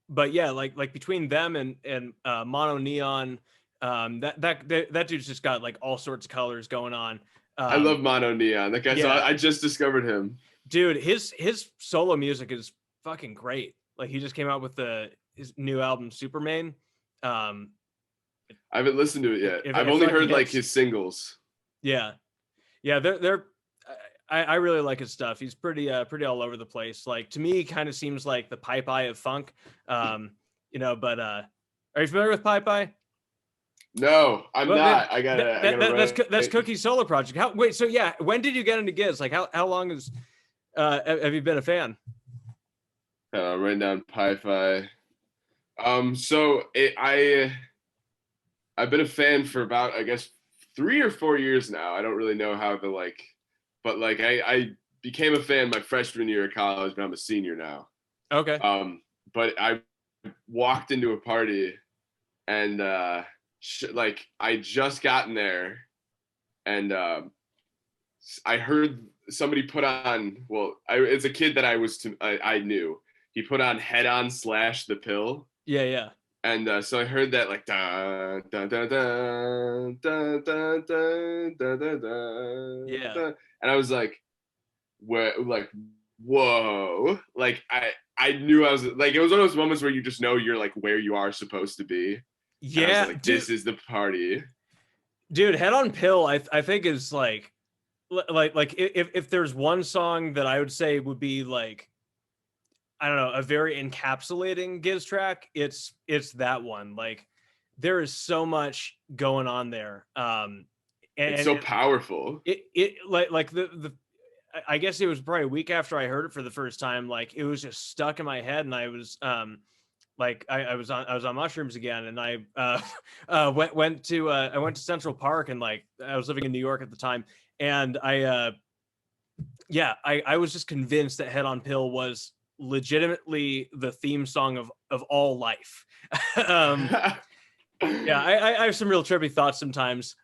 but yeah, like between them and Mono Neon, that dude's just got like all sorts of colors going on. I love Mono Neon. That guy, yeah. I just discovered him. Dude, his solo music is fucking great. Like he just came out with his new album Superman. I haven't listened to it yet. I've only heard like his singles. Yeah, they're. I really like his stuff. He's pretty all over the place. Like to me, he kind of seems like the Pi Pi of funk. But are you familiar with Pi Pi? No, I'm not. That's Cookie's solo project. So yeah, when did you get into Gizz? Like how long have you been a fan? Writing down Pi-Fi. I've been a fan for about, I guess, 3 or 4 years now. I don't really know how but like I became a fan my freshman year of college, but I'm a senior now. Okay. But I walked into a party and like I just gotten there, and I heard somebody put on. Well, it's a kid that I knew. He put on Head On / The Pill. Yeah. And so I heard that like da da da da da da da da da da. Yeah. And I was like, whoa! Like I knew I was like, it was one of those moments where you just know you're like where you are supposed to be. Yeah, like, this is the party, dude. Head On Pill, I think is like if there's one song that I would say would be like, I don't know, a very encapsulating Gizz track, it's that one. Like there is so much going on there. And it's so powerful. It like the I guess it was probably a week after I heard it for the first time. Like it was just stuck in my head, and I was like I was on mushrooms again, and I went to Central Park, and like I was living in New York at the time, and I was just convinced that Head On Pill was legitimately the theme song of all life. um, yeah, I have some real trippy thoughts sometimes.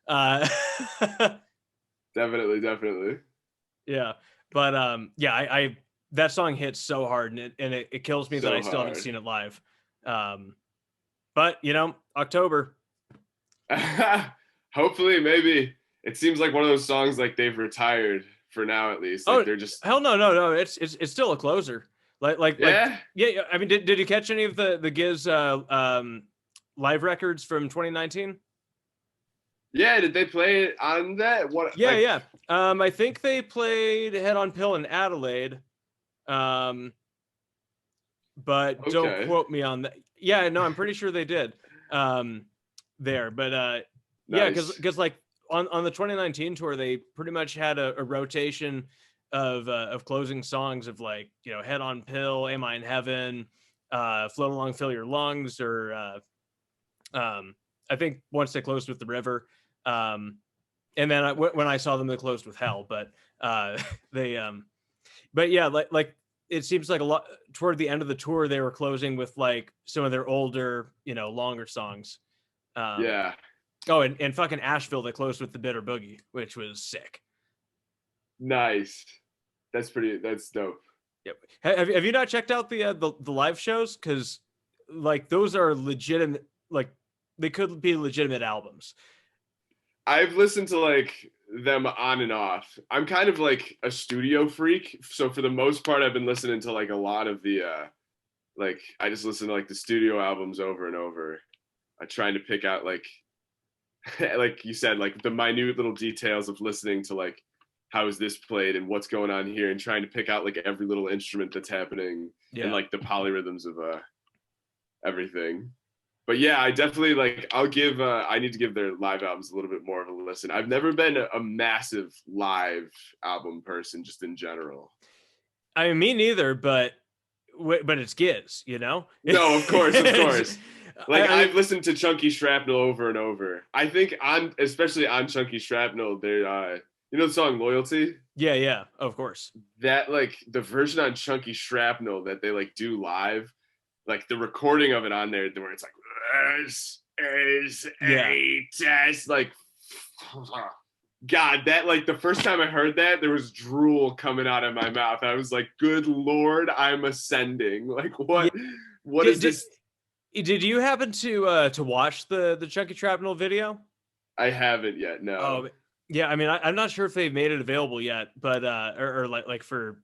Definitely. Yeah, but yeah, I that song hits so hard, and it kills me that I So still haven't hard. seen it live. But October. Hopefully, maybe it seems like one of those songs like they've retired for now at least. Like Oh they're just hell no, it's still a closer. Like yeah. yeah. I mean, did you catch any of the Gizz live records from 2019? Yeah, did they play it on that? What Yeah, like yeah. I think they played Head on Pill in Adelaide. Um, but don't okay. quote me on that. Yeah, no, I'm pretty sure they did. Um, there, but yeah, Nice. because like on the 2019 tour, they pretty much had a rotation of closing songs of like Head on Pill, Am I in Heaven, Float Along, Fill Your Lungs, or I think once they closed with The River. And then when I saw them, they closed with Hell, but they but yeah, like it seems like a lot toward the end of the tour they were closing with like some of their older longer songs. um Yeah. oh, and fucking Asheville, they closed with The Bitter Boogie, which was sick. Nice. That's dope. Yep. Have you not checked out the live shows? Because like those are legitimate, like they could be legitimate albums. I've listened to like them on and off. I'm kind of like a studio freak, so for the most part I've been listening to like a lot of the like I just listen to like the studio albums over and over. I trying to pick out like like you said, like the minute little details of listening to like how is this played and what's going on here, and trying to pick out like every little instrument that's happening and Yeah. like the polyrhythms of everything. But yeah, I definitely like I'll give I need to give their live albums a little bit more of a listen. I've never been a massive live album person just in general. I mean, me neither, but it's Giz, you know. No, of It's- course. Like I mean, I've listened to Chunky Shrapnel over and over. I think on especially on Chunky Shrapnel, they're you know the song Loyalty? yeah, of course. That like the version on Chunky Shrapnel that they like do live, like the recording of it on there where it's like this is Yeah, a test. Like God, that like the first time I heard that, there was drool coming out of my mouth. I was like, good Lord, I'm ascending. Like yeah. what Did, is did, this? did you happen to watch the Chunky Shrapnel video? I haven't yet, no. Oh, yeah. I mean, I'm not sure if they've made it available yet, but or like for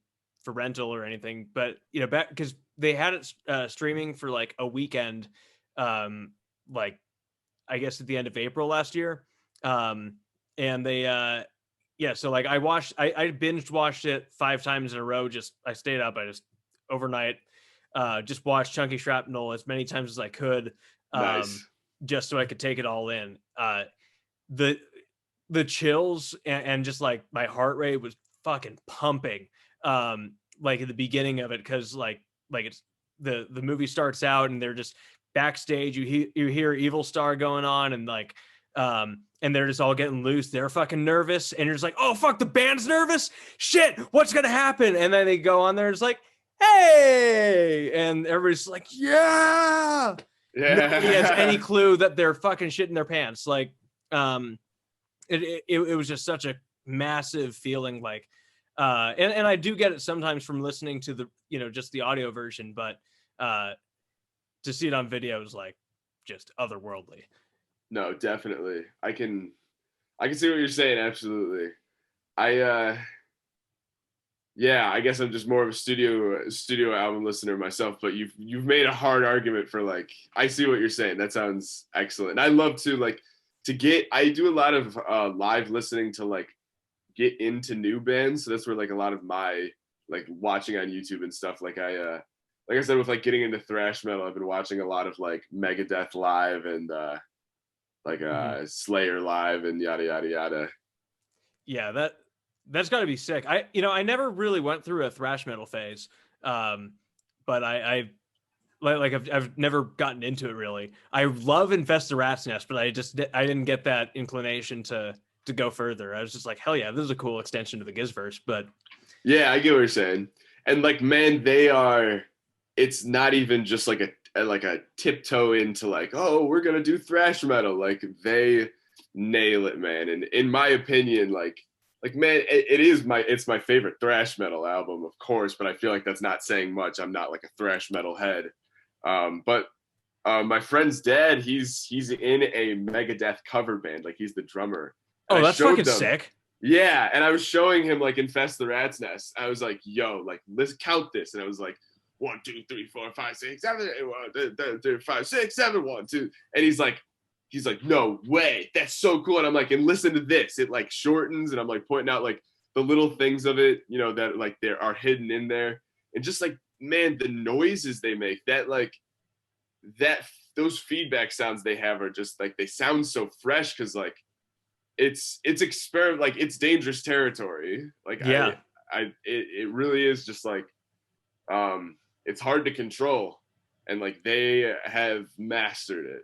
rental or anything. But back because they had it streaming for like a weekend, like I guess at the end of April last year. And they yeah, so like I binged watched it 5 times in a row. Just I stayed up, I just overnight just watched Chunky Shrapnel as many times as I could, um Nice. just so I could take it all in. The the chills and just like my heart rate was fucking pumping, like at the beginning of it, because like it's the movie starts out and they're just backstage. You hear Evil Star going on, and like and they're just all getting loose. They're fucking nervous, and you're just like, oh fuck, the band's nervous, shit, what's gonna happen? And then they go on there, it's like, hey, and everybody's like, yeah. Nobody has any Yeah. clue that they're fucking shitting their pants. Like um it was just such a massive feeling, like and I do get it sometimes from listening to the just the audio version, but uh to see it on video is like just otherworldly. No, definitely. I can see what you're saying, absolutely. I yeah, I guess I'm just more of a studio album listener myself, but you've made a hard argument for like I see what you're saying. That sounds excellent. And I love to like to get I do a lot of live listening to like get into new bands. So that's where like a lot of my like watching on YouTube and stuff like I said with like getting into thrash metal, I've been watching a lot of like Megadeth live and like Mhm. Slayer live and yada yada yada. Yeah, that's got to be sick. I never really went through a thrash metal phase, um but I like I've never gotten into it really. I love Infest the Rat's Nest, but I didn't get that inclination to go further. I was just like, hell yeah, this is a cool extension to the Gizverse. But Yeah, I get what you're saying. And like, man, it's not even just like a tiptoe into like, oh, we're gonna do thrash metal. Like they nail it, man. And in my opinion, like man, it's my favorite thrash metal album, of course, but I feel like that's not saying much. I'm not like a thrash metal head. But my friend's dad, he's in a Megadeth cover band, like he's the drummer. And Oh, I that's showed fucking them, sick. yeah, and I was showing him like Infest the Rat's Nest. I was like, yo, like let's count this. And I was like, 1, 2, 3, 4, 5, 6, 7, 8, 1, 2, 3, 5, 6, 7, 1, 2. And he's like, no way, that's so cool. And I'm like, and listen to this. It like shortens, and I'm like pointing out like the little things of it, you know, that like there are hidden in there. And just like, man, the noises they make, that those feedback sounds they have are just like, they sound so fresh, because like it's experiment, like it's dangerous territory. Like Yeah. it really is just like, it's hard to control, and like they have mastered it.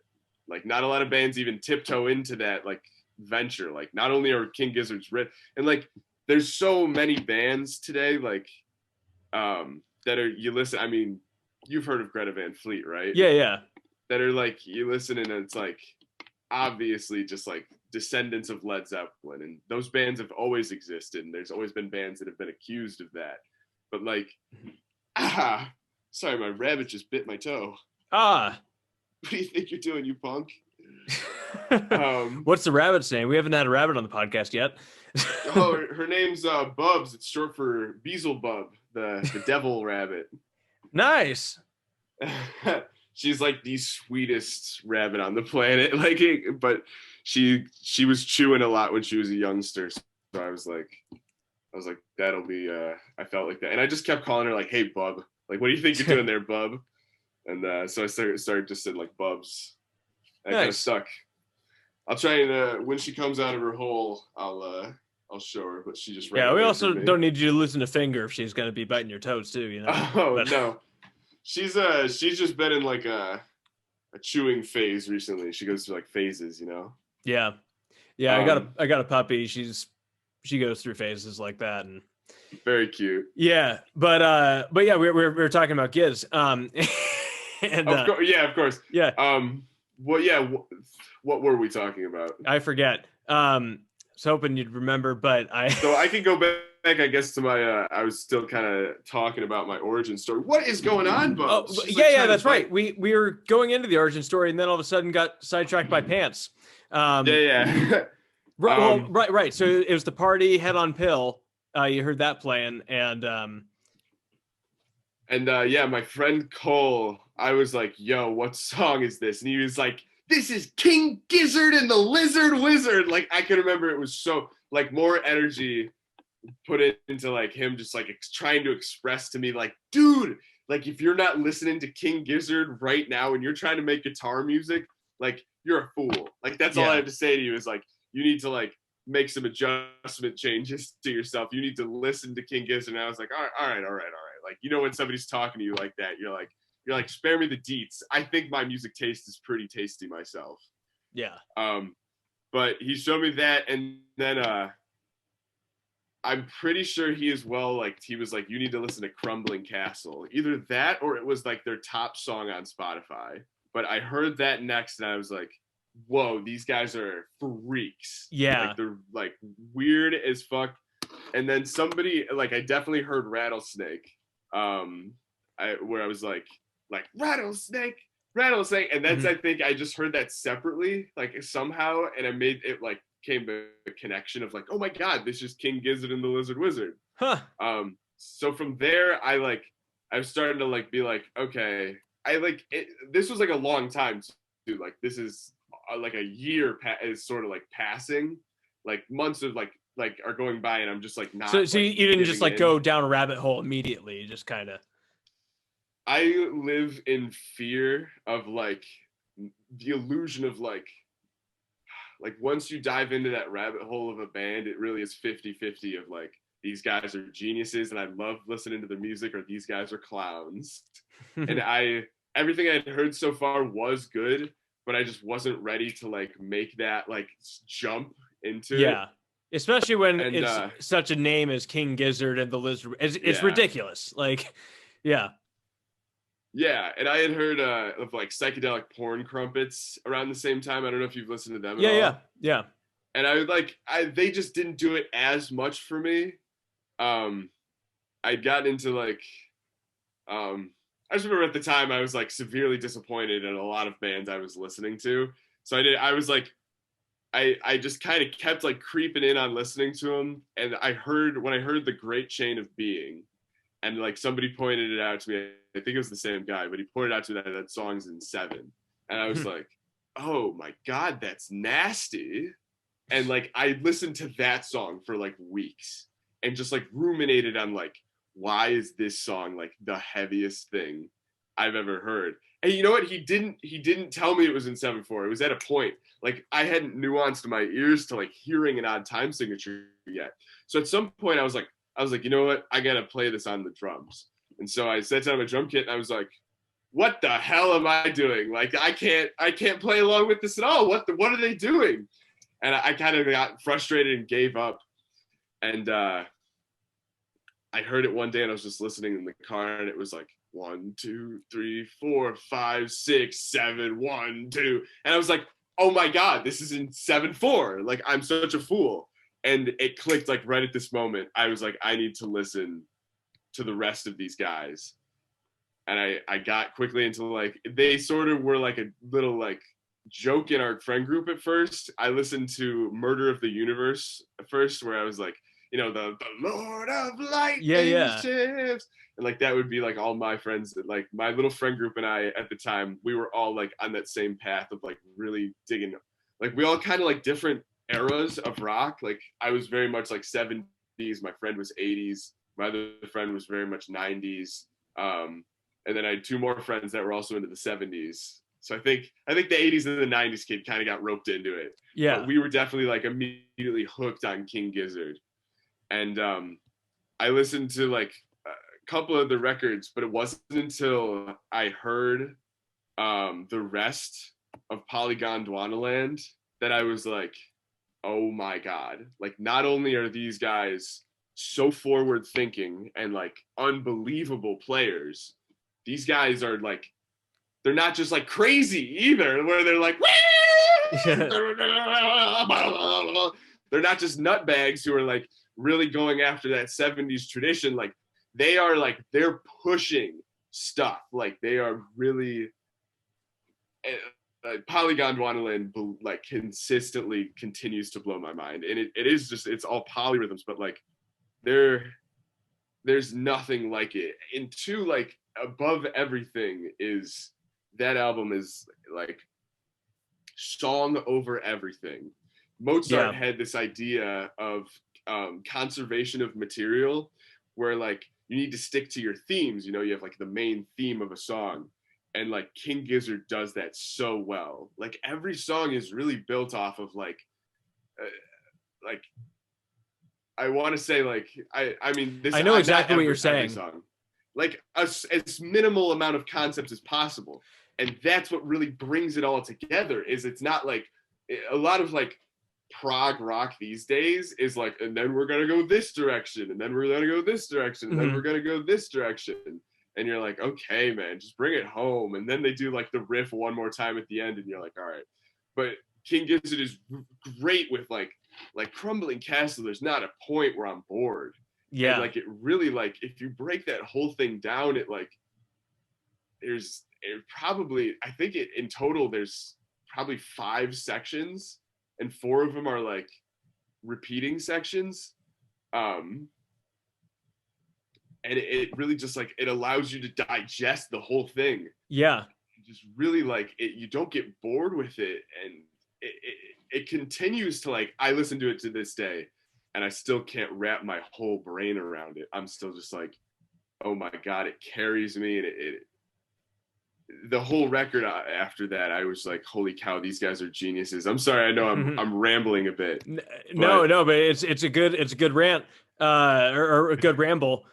Like not a lot of bands even tiptoe into that like venture. Like not only are King Gizzard's written, and like there's so many bands today, like that are, you listen, I mean, you've heard of Greta Van Fleet, right? Yeah, yeah. That are like, you listen and it's like obviously just like descendants of Led Zeppelin, and those bands have always existed, and there's always been bands that have been accused of that. But like, sorry, my rabbit just bit my toe. Ah. What do you think you're doing, you punk? What's the rabbit's name? We haven't had a rabbit on the podcast yet. Oh, her name's Bubs. It's short for Beelzebub, the devil rabbit. Nice. She's like the sweetest rabbit on the planet. Like, but she was chewing a lot when she was a youngster. So I was like, that'll be. I felt like that, and I just kept calling her like, "Hey, Bub. Like, what do you think you're doing there, Bub?" And so I started just saying like Bubs. That kind of stuck. I'll try and when she comes out of her hole, I'll show her. But she just ran we away also from me. don't need you to listen to Finger if she's gonna be biting your toes too, you know. Oh, but no, she's just been in like a chewing phase recently. She goes through like phases, you know. Yeah. I got a puppy. She goes through phases like that, and very cute. Yeah, but yeah, we're talking about Gizz. And of course. Yeah. What were we talking about? I forget. I was hoping you'd remember, but So I can go back, I guess, to my. I was still kind of talking about my origin story. What is going on, Bubs? Oh, yeah, that's right. We were going into the origin story, and then all of a sudden got sidetracked by Pants. Yeah. Right. So it was the party Head on Pill. You heard that playing, and yeah, my friend Cole, I was like, yo, what song is this? And he was like, this is King Gizzard and the Lizard Wizard. Like, I can remember it was so, like, more energy put into, like, him just, like, trying to express to me, like, dude, like, if you're not listening to King Gizzard right now and you're trying to make guitar music, like, you're a fool. Like, that's all I have to say to you is, like, you need to, like, make some adjustment changes to yourself. You need to listen to King Gizzard. And I was like, all right. Like, you know, when somebody's talking to you like that, you're like, spare me the deets. I think my music taste is pretty tasty myself. Yeah. But he showed me that, and then I'm pretty sure he as well, like, he was like, you need to listen to Crumbling Castle. Either that or it was like their top song on Spotify. But I heard that next, and I was like, whoa, these guys are freaks. Yeah. Like, they're like weird as fuck. And then somebody, like, I definitely heard Rattlesnake. Where I was like rattlesnake, and that's I think I just heard that separately, like, somehow, and I made it like came to a connection of like, oh my god, this is King Gizzard and the Lizard Wizard. So from there, I was starting to like be like, okay, I like it. This was like a long time too. Like, this is like a year is sort of like passing, like months of like are going by, and I'm just like not. So you didn't just like go down a rabbit hole immediately. You just kind of. I live in fear of like the illusion of like once you dive into that rabbit hole of a band, it really is 50-50 of like, these guys are geniuses and I love listening to their music, or these guys are clowns. And everything I had heard so far was good, but I just wasn't ready to like make that like jump into it. Especially when And it's such a name as King Gizzard and the Lizard. It's yeah. ridiculous. Like, yeah. Yeah, and I had heard of like psychedelic porn crumpets around the same time. I don't know if you've listened to them at Yeah, yeah, all. yeah. And I would like they just didn't do it as much for me. Um I'd gotten into like I just remember at the time I was like severely disappointed in a lot of bands I was listening to. So I was like I just kind of kept like creeping in on listening to them, and when I heard The Great Chain of Being, and like somebody pointed it out to me. I think it was the same guy, but he pointed out to me that song's in 7, and I was like, "Oh my god, that's nasty!" And like I listened to that song for like weeks, and just like ruminated on like, why is this song like the heaviest thing I've ever heard? And you know what? He didn't tell me it was in 7/4. It was at a point like I hadn't nuanced my ears to like hearing an odd time signature yet. So at some point I was like, you know what? I gotta play this on the drums. And so I sat down my drum kit and I was like, what the hell am I doing? Like I can't play along with this at all. What are they doing? And I kind of got frustrated and gave up. And I heard it one day and I was just listening in the car and it was like 1, 2, 3, 4, 5, 6, 7, 1, 2. And I was like, oh my God, this is in 7/4. Like I'm such a fool. And it clicked like right at this moment. I was like, I need to listen to the rest of these guys. And I got quickly into like, they sort of were like a little like joke in our friend group at first. I listened to Murder of the Universe at first, where I was like, you know, the Lord of Yeah, Lightning yeah. shifts. And like that would be like all my friends that like my little friend group and I at the time, we were all like on that same path of like really digging. Like we all kind of like different eras of rock. Like I was very much like 70s, my friend was 80s, my other friend was very much 90s. And then I had 2 more friends that were also into the 70s. So I think the 80s and the 90s kid kind of got roped into it. Yeah. But we were definitely like immediately hooked on King Gizzard. And I listened to like a couple of the records, but it wasn't until I heard the rest of Polygon Dwanaland that I was like, oh my God. Like not only are these guys so forward thinking and like unbelievable players, these guys are like, they're not just like crazy either, where they're like, they're not just nutbags who are like really going after that 70s tradition. Like they are like, they're pushing stuff. Like they are really, Polygon Wonderland like consistently continues to blow my mind. And it is just, it's all polyrhythms, but like there's nothing like it. And 2, like above everything is that album is like song over everything. Mozart had this idea of conservation of material, where like you need to stick to your themes. You know, you have like the main theme of a song, and like King Gizzard does that so well. Like every song is really built off of like I want to say like I mean this. I know exactly what you're saying. Song. Like as minimal amount of concepts as possible, and that's what really brings it all together. Is it's not like a lot of like prog rock these days is like, and then we're gonna go this direction, and then we're gonna go this direction, and then we're gonna go this direction, and you're like, okay, man, just bring it home. And then they do like the riff one more time at the end, and you're like, all right. But King Gizzard is great with like Crumbling Castle. There's not a point where I'm bored. Yeah. And like it really like if you break that whole thing down, it like probably I think it in total there's probably 5 sections, and 4 of them are like repeating sections. And it really just like it allows you to digest the whole thing. Yeah. Just really like it, you don't get bored with it, and it continues to like I listen to it to this day, and I still can't wrap my whole brain around it. I'm still just like, oh my God, it carries me, and the whole record after that, I was like, holy cow, these guys are geniuses. I'm sorry, I know I'm rambling a bit. No, but it's a good rant, or a good ramble.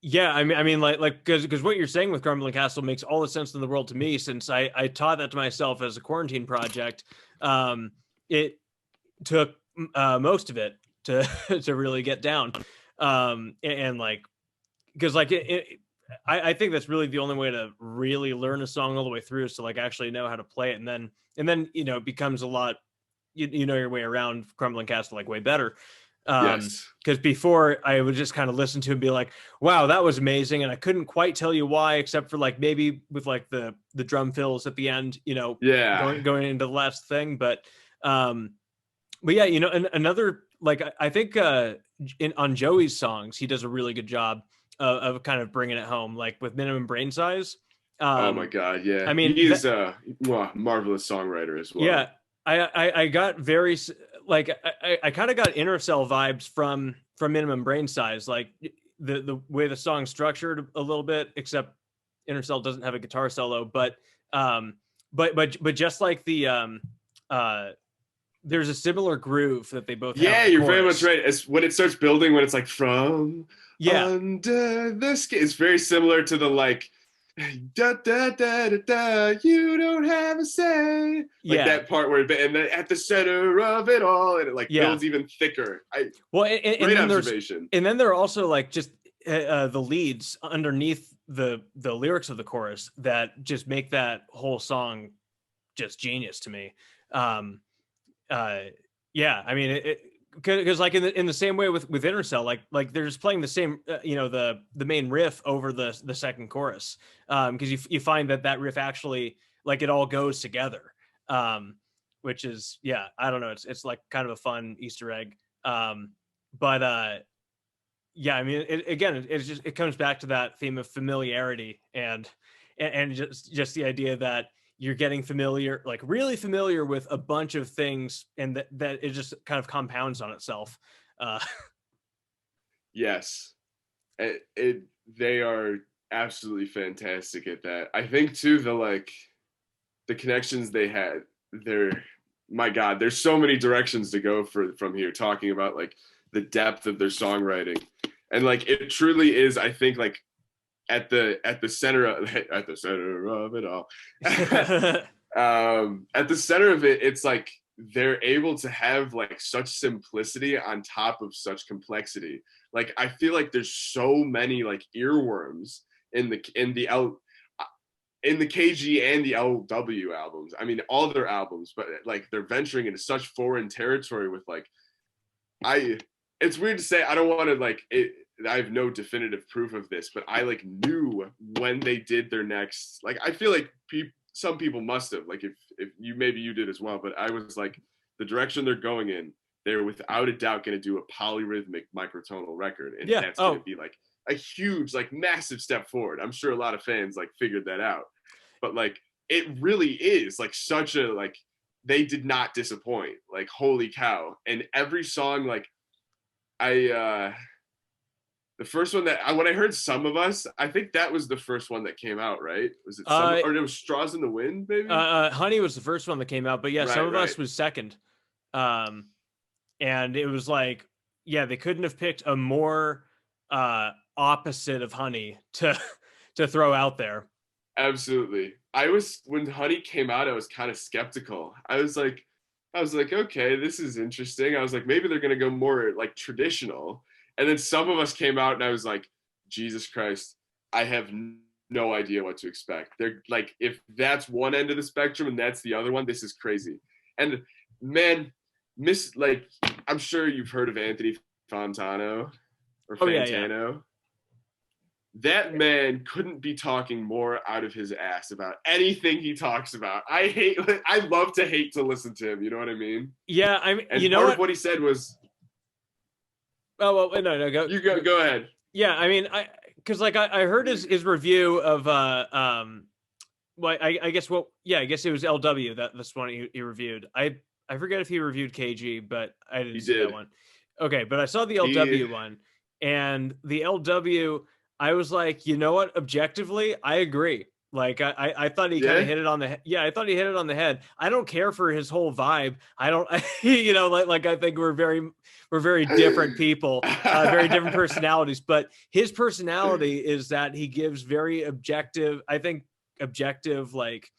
Yeah, I mean, like, because what you're saying with Crumbling Castle makes all the sense in the world to me, since I taught that to myself as a quarantine project. took most of it to to really get down. And like, because like I think that's really the only way to really learn a song all the way through, is to like actually know how to play it, and then it becomes a lot. You know your way around Crumbling Castle like way better. Yes. Because before I would just kind of listen to it and be like, wow, that was amazing, and I couldn't quite tell you why, except for like maybe with like the drum fills at the end, Yeah. going into the last thing. But yeah, and another, like, I think on Joey's songs, he does a really good job of kind of bringing it home, like with Minimum Brain Size. Oh my Um, God. Yeah. I mean, He is a marvelous songwriter as yeah, well. I got very like I kind of got Inner Cell vibes from Minimum Brain Size, like the way the song's structured a little bit, except Inner Cell doesn't have a guitar solo, but just like uh there's a similar groove that they both have Yeah, in the you're very much chorus. right. It's when it starts building, when it's like from Yeah, under the skin. It's very similar to the like da da da da da. You don't have a say. Like yeah, that part where and then at the center of it all, and it like yeah. builds even thicker. Well, and Great then observation. there are also like just the leads underneath the lyrics of the chorus that just make that whole song just genius to me. Um, yeah, I mean, because like in the same way with Inner Cell, like they're just playing the same, the main riff over the second chorus, because you find that riff actually, like, it all goes together, which is, yeah, I don't know, it's like kind of a fun Easter egg, but yeah, I mean, it comes back to that theme of familiarity, and just the idea that you're getting familiar, like really familiar with a bunch of things, and that it just kind of compounds on itself. Uh, Yes, they are absolutely fantastic at that. I think too the connections they had. They're my God. There's so many directions to go from here. Talking about like the depth of their songwriting, and like it truly is. I think like at the center of at the center of it all. At the center of it, it's like they're able to have like such simplicity on top of such complexity. Like I feel like there's so many like earworms in the KG and the LW albums. I mean, all their albums, but like they're venturing into such foreign territory with like I. It's weird to say. I don't want to like it. I have no definitive proof of this, but I like knew when they did their next. Like I feel like some people must have. Like if you maybe you did as well, but I was like the direction they're going in. They're without a doubt going to do a polyrhythmic microtonal record, and yeah. that's going to Oh, be like a huge, like massive step forward. I'm sure a lot of fans like figured that out, but like it really is like such a like they did not disappoint. Like holy cow! And every song like I the first one that when I heard Some of Us, I think that was the first one that came out, right? Was it some uh, or it was Straws in the Wind, maybe? Honey was the first one that came out, but yeah, Some Right, of right. Us was second. Um, and it was like, yeah, they couldn't have picked a more opposite of Honey to to throw out there. Absolutely. I was when Honey came out, I was kind of skeptical. I was like, okay, this is interesting. I was like, maybe they're gonna go more like traditional. And then Some of Us came out, and I was like, Jesus Christ, I have no idea what to expect. They're like, if that's one end of the spectrum and that's the other one, this is crazy. And man, Miss like, I'm sure you've heard of Anthony Fontano or Oh yeah, yeah. Fantano. That man couldn't be talking more out of his ass about anything he talks about. I love to hate to listen to him. You know what I mean? Yeah, I mean, you And know part of what? what he said was, Oh well, no, go. "You go ahead." Yeah, I mean, because like I heard his review of well, I guess, well, yeah, I guess it was LW, that this one he reviewed. I forget if he reviewed KG, but I He didn't see that did. one. Okay, but I saw the He LW one, and the LW, I was like, you know what? Objectively, I agree. Like I thought he kind of yeah. hit it on the head. Yeah, I thought he hit it on the head. I don't care for his whole vibe. I don't, like I think we're very different people, very different personalities. But his personality is that he gives very objective. I think objective, like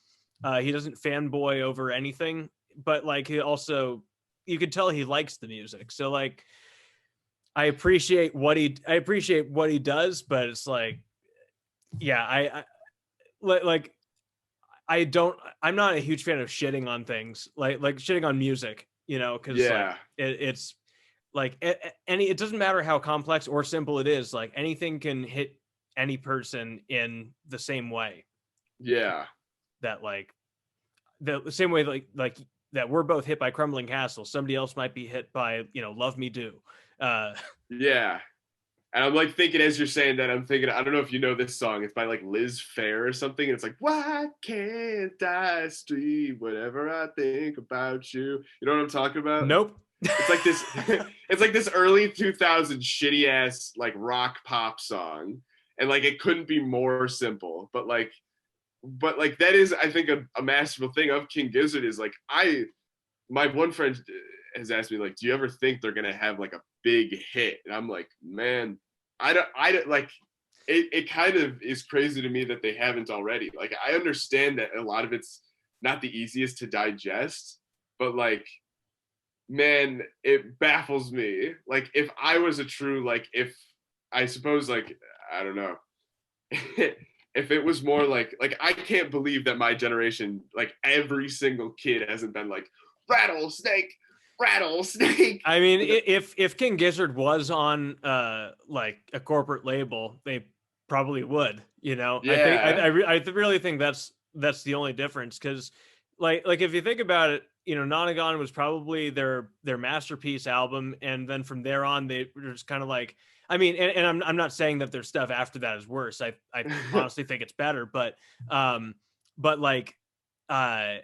he doesn't fanboy over anything, but like he also you could tell he likes the music. So like, I appreciate what he does, but it's like, yeah, like I'm not a huge fan of shitting on things like shitting on music, because like Yeah. it's like it doesn't matter how complex or simple it is, like anything can hit any person in the same way, Yeah. that like the same way like that we're both hit by Crumbling Castle, somebody else might be hit by Love Me Do. uh Yeah. And I'm like thinking as you're saying that, I'm thinking, I don't know if you know this song. It's by like Liz Phair or something. And it's like, why can't I sleep whenever I think about you? You know what I'm talking about? nope. It's like this, it's like this early 2000s shitty ass like rock pop song. And like it couldn't be more simple. But like that is, I think, a masterful thing of King Gizzard is like, my one friend has asked me like, do you ever think they're gonna have like a big hit? And I'm like, man, I don't like it kind of is crazy to me that they haven't already. Like I understand that a lot of it's not the easiest to digest, but like, man, it baffles me. Like if I was a true, like, if I suppose, like, I don't know. If it was more like I can't believe that my generation, like every single kid hasn't been like rattlesnake, rattlesnake. I mean, if King Gizzard was on like a corporate label, they probably would. I think Yeah. I really think that's the only difference, because like if you think about it, Nonagon was probably their masterpiece album, and then from there on they were just kind of like, I mean, and I'm not saying that their stuff after that is worse. I honestly think it's better, but like uh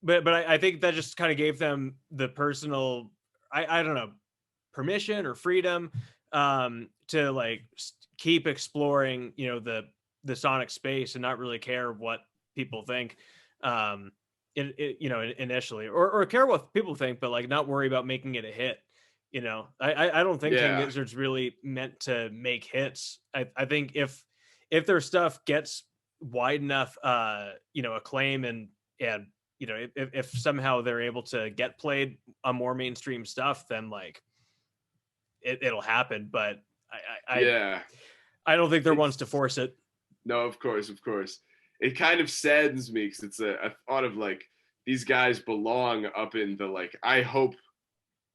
but I think that just kind of gave them the personal, I don't know, permission or freedom to like keep exploring the sonic space and not really care what people think, um initially, or care what people think, but like not worry about making it a hit. I don't think King Yeah. Gizzard's really meant to make hits. I think if their stuff gets wide enough acclaim, and if somehow they're able to get played on more mainstream stuff, then like it'll happen. But Yeah. I don't think they're ones It's to force it. no, of course, of course. It kind of saddens me because it's a thought of like these guys belong up in the like. I hope.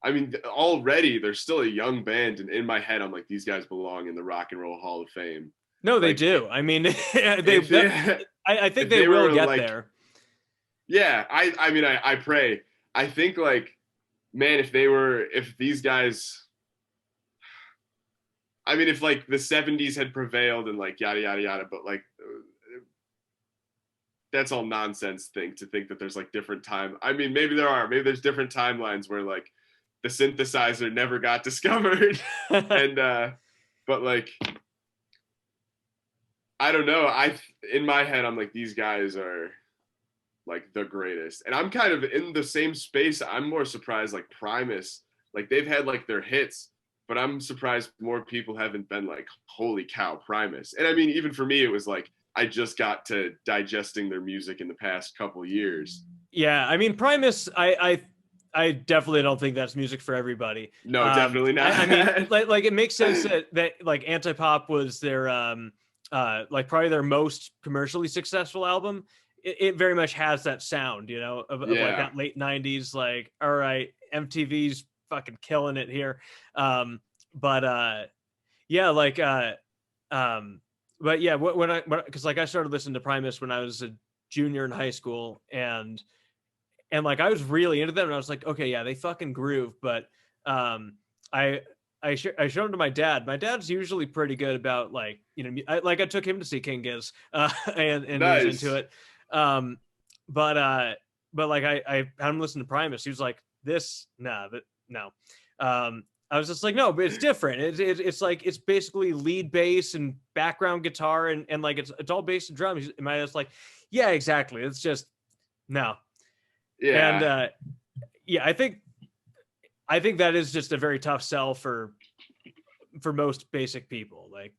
I mean, already they're still a young band, and in my head, I'm like, these guys belong in the Rock and Roll Hall of Fame. No, they Like, do. I mean, if they, I think if they they will were get like, there. yeah, I mean, I pray. I think like, man, if these guys, I mean, if like the '70s had prevailed and like yada yada yada, but like that's all nonsense thing to think that there's like different time. I mean, maybe there's different timelines where like the synthesizer never got discovered, and but like I don't know. In my head I'm like these guys are like the greatest, and I'm kind of in the same space. I'm more surprised like Primus, like they've had like their hits, but I'm surprised more people haven't been like, holy cow, Primus. And I mean, even for me, it was like I just got to digesting their music in the past couple years. Yeah, I mean, Primus, I definitely don't think that's music for everybody. No, definitely not. I mean, like it makes sense that like Antipop was their like probably their most commercially successful album. It very much has that sound, of like Yeah. that late '90s. Like, all right, MTV's fucking killing it here. But yeah, like but yeah, because like I started listening to Primus when I was a junior in high school, and like I was really into them, and I was like, okay, yeah, they fucking groove. But um, I I showed them to my dad. My dad's usually pretty good about like I took him to see King Gizz, and he was into Nice. it. Um, but but like I had him listen to Primus. He was like, this nah, that no. I was just like, no, but it's different. It's like it's basically lead bass and background guitar, and like it's all bass and drums. And my dad's like, yeah, exactly. It's just no. And Yeah. yeah, I think that is just a very tough sell for most basic people. Like,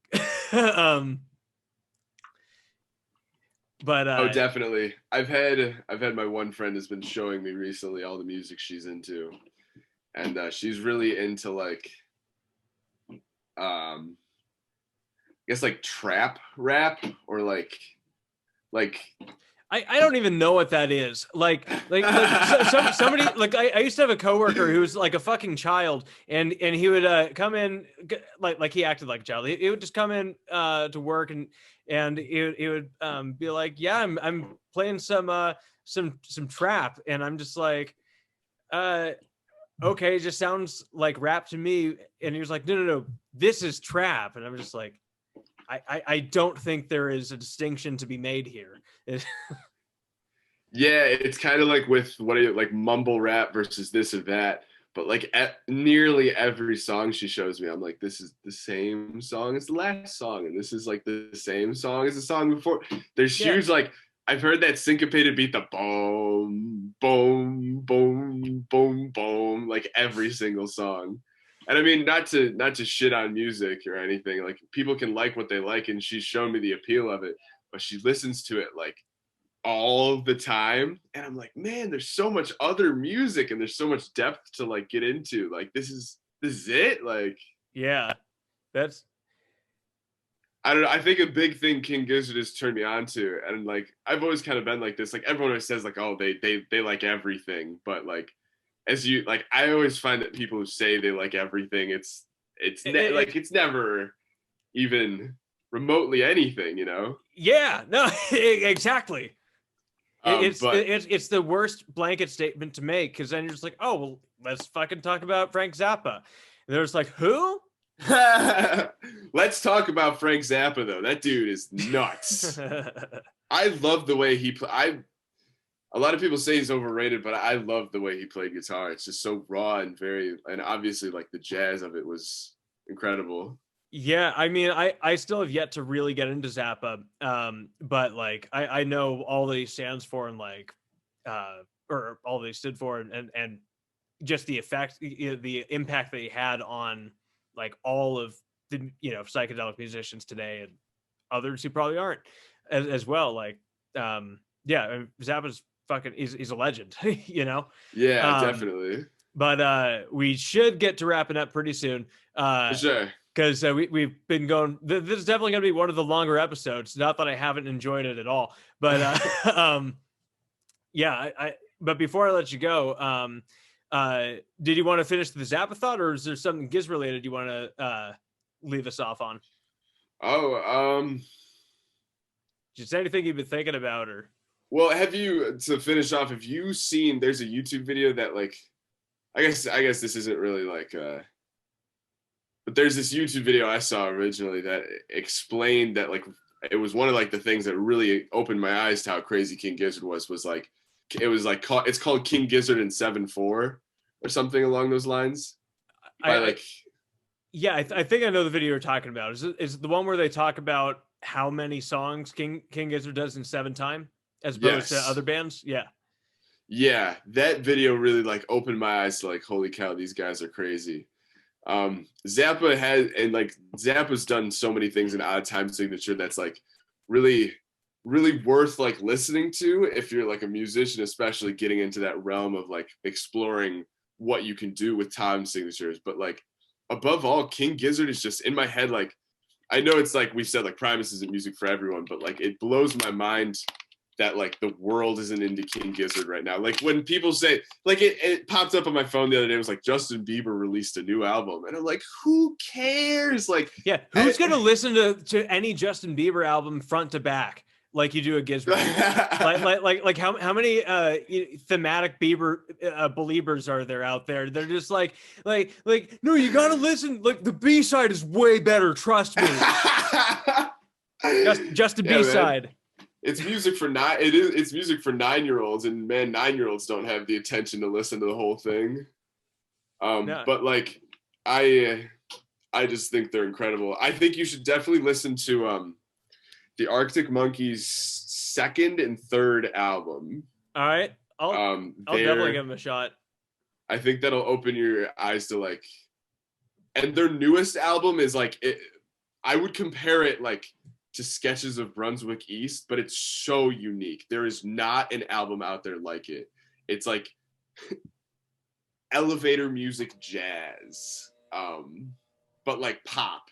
um, but Oh, definitely. I've had my one friend has been showing me recently all the music she's into. and she's really into like I guess like trap rap or like I don't even know what that is. Somebody like I used to have a coworker who was like a fucking child, and he would come in like he acted like a child. He would just come in to work, and he would be like, yeah, I'm playing some trap, and I'm just like, okay, it just sounds like rap to me. And he was like, no, this is trap, and I'm just like, I don't think there is a distinction to be made here. yeah, it's kind of like with what are you like mumble rap versus this or that. But like at nearly every song she shows me, I'm like, this is the same song as the last song, and this is like the same song as the song before. There's Yeah. huge like I've heard that syncopated beat, the boom, boom, boom, boom, boom, like every single song. And I mean, not to shit on music or anything. Like people can like what they like, and she's shown me the appeal of it, but she listens to it like all the time, and I'm like, man, there's so much other music and there's so much depth to like get into. Like this is it. Like Yeah, that's I don't know. I think a big thing King Gizzard has turned me on to, and like I've always kind of been like this. Like everyone always says, like, oh, they like everything, but like as you like, I always find that people who say they like everything, like it's never even remotely anything, you know. yeah, no, exactly. But It's the worst blanket statement to make, because then you're just like, oh well, let's fucking talk about Frank Zappa. And they're just like, who? let's talk about Frank Zappa though. That dude is nuts. I love the way he a lot of people say he's overrated, but I love the way he played guitar. It's just so raw and and obviously like the jazz of it was incredible. Yeah, I mean, I still have yet to really get into Zappa, but like I know all that he stands for, and like or all that he stood for, and just the effect, the impact that he had on like all of the psychedelic musicians today, and others who probably aren't as well. Like yeah, Zappa's fucking he's a legend, you know. Yeah, Um, definitely. but we should get to wrapping up pretty soon. For sure. Because we've been going. This is definitely going to be one of the longer episodes. Not that I haven't enjoyed it at all, but yeah. But before I let you go, did you want to finish the Zappa thought, or is there something Gizz related you want to leave us off on? Oh, Just anything you've been thinking about, or well, to finish off, have you seen there's a YouTube video that like I guess this isn't really like but there's this YouTube video I saw originally that explained that like it was one of like the things that really opened my eyes to how crazy King Gizzard was like it was like it's called King Gizzard in 7/4 or something along those lines. Yeah, I think I know the video you're talking about. Is it the one where they talk about how many songs King Gizzard does in 7 time as opposed to other bands? Yeah. Yeah, that video really like opened my eyes to like, holy cow, these guys are crazy. Zappa's done so many things in odd time signature that's like really worth like listening to if you're like a musician, especially getting into that realm of like exploring what you can do with time signatures. But like above all, King Gizzard is just in my head. Like I know it's like we said, like Primus isn't music for everyone, but like it blows my mind that like the world isn't into King Gizzard right now. Like when people say, like it popped up on my phone the other day, it was like Justin Bieber released a new album, and I'm like, who cares? Like, yeah, who's gonna listen to any Justin Bieber album front to back like you do a Gizz? like how many thematic Bieber believers are there out there? They're just like no, you gotta listen. Like the B side is way better. Trust me. just a B side. It's music for it's music for 9-year-olds, and man, 9-year-olds don't have the attention to listen to the whole thing. No. But like I just think they're incredible. I think you should definitely listen to the Arctic Monkeys' second and third album. All right. I'll definitely give them a shot. I think that'll open your eyes to like, and their newest album is like I would compare it like to Sketches of Brunswick East, but it's so unique. There is not an album out there like it. It's like elevator music jazz, but like pop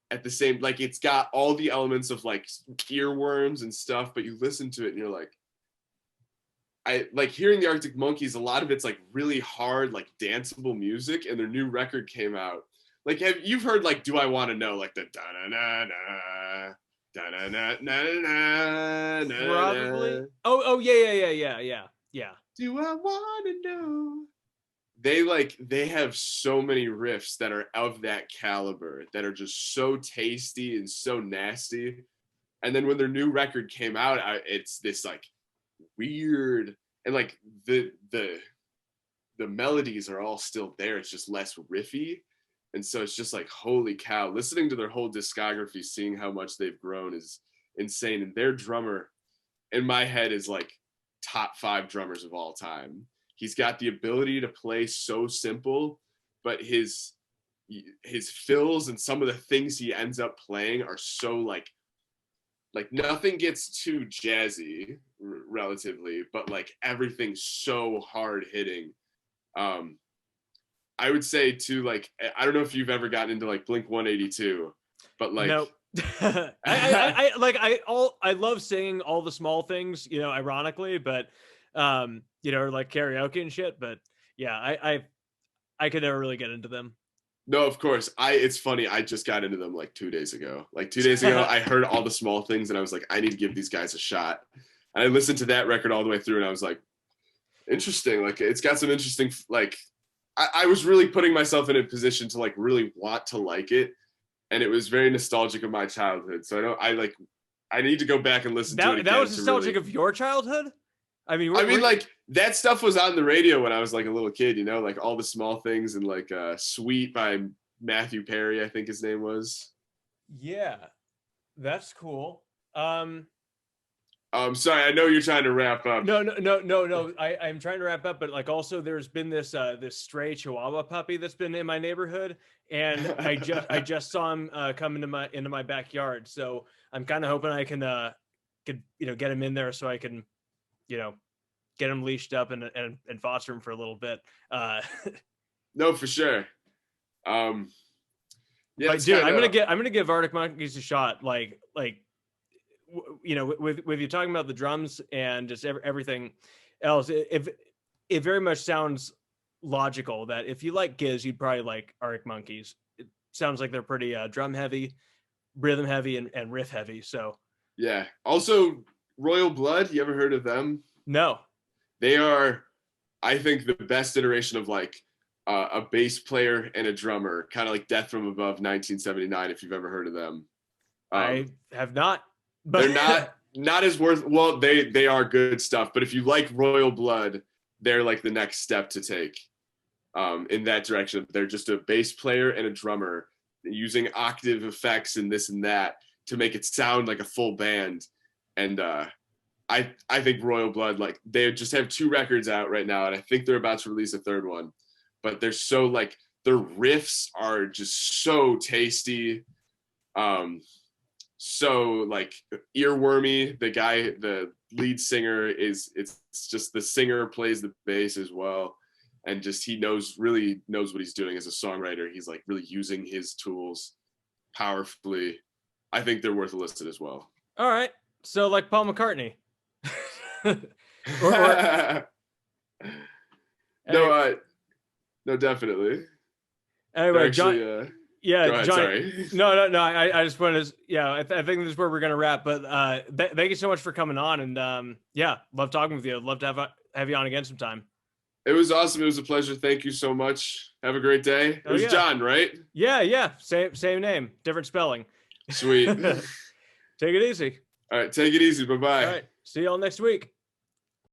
at the same, like it's got all the elements of like earworms and stuff, but you listen to it and you're like, I like hearing the Arctic Monkeys. A lot of it's like really hard, like danceable music, and their new record came out. Like, you've heard like "Do I Want to Know," like the da na na na da na na na na. Probably. Oh yeah. Do I want to know? They have so many riffs that are of that caliber that are just so tasty and so nasty. And then when their new record came out, it's this like weird, and like the melodies are all still there. It's just less riffy. And so it's just like, holy cow, listening to their whole discography, seeing how much they've grown is insane. And their drummer in my head is like top 5 drummers of all time. He's got the ability to play so simple, but his fills and some of the things he ends up playing are so like nothing gets too jazzy relatively, but like everything's so hard hitting. I would say too, like, I don't know if you've ever gotten into like Blink 182, but like, nope. I love singing all the small things, you know, ironically, but you know, like karaoke and shit. But yeah, I could never really get into them. No, of course. It's funny. I just got into them like 2 days ago. Like 2 days ago, I heard all the small things and I was like, I need to give these guys a shot. And I listened to that record all the way through and I was like, interesting. Like it's got some interesting, like, I was really putting myself in a position to like really want to like it. And it was very nostalgic of my childhood. So I need to go back and listen to it again. That was nostalgic of your childhood? I mean, like that stuff was on the radio when I was like a little kid, you know, like all the small things, and like Sweet by Matthew Perry, I think his name was. Yeah, that's cool. Sorry, I know you're trying to wrap up. No. I'm trying to wrap up, but like also there's been this stray Chihuahua puppy that's been in my neighborhood, and I just saw him come into my backyard. So I'm kind of hoping I can get him in there so I can, you know, get him leashed up and foster him for a little bit. No, for sure. Yeah, but dude, I'm gonna give Arctic Monkeys a shot. Like you know, with you talking about the drums and just everything else, it very much sounds logical that if you like Gizz, you'd probably like Arctic Monkeys. It sounds like they're pretty drum heavy, rhythm heavy, and riff heavy. So yeah. Also, Royal Blood. You ever heard of them? No. They are, I think, the best iteration of like a bass player and a drummer, kind of like Death from Above 1979. If you've ever heard of them. I have not. But they're not as worth. Well, they are good stuff. But if you like Royal Blood, they're like the next step to take in that direction. They're just a bass player and a drummer using octave effects and this and that to make it sound like a full band. And I think Royal Blood, like they just have 2 records out right now, and I think they're about to release a 3rd one. But they're so like their riffs are just so tasty. So like earwormy. The lead singer it's just the singer plays the bass as well, and just he really knows what he's doing as a songwriter. He's like really using his tools powerfully. I think they're worth a listen as well. All right, so like Paul McCartney. No, definitely. Anyway, actually, John. Yeah, go ahead, John. Sorry. No. I just wanted to. Yeah, I think this is where we're gonna wrap. But thank you so much for coming on, and yeah, love talking with you. I'd love to have you on again sometime. It was awesome. It was a pleasure. Thank you so much. Have a great day. It was John, right? Yeah. Same name, different spelling. Sweet. Take it easy. All right, take it easy. Bye-bye. All right, see y'all next week.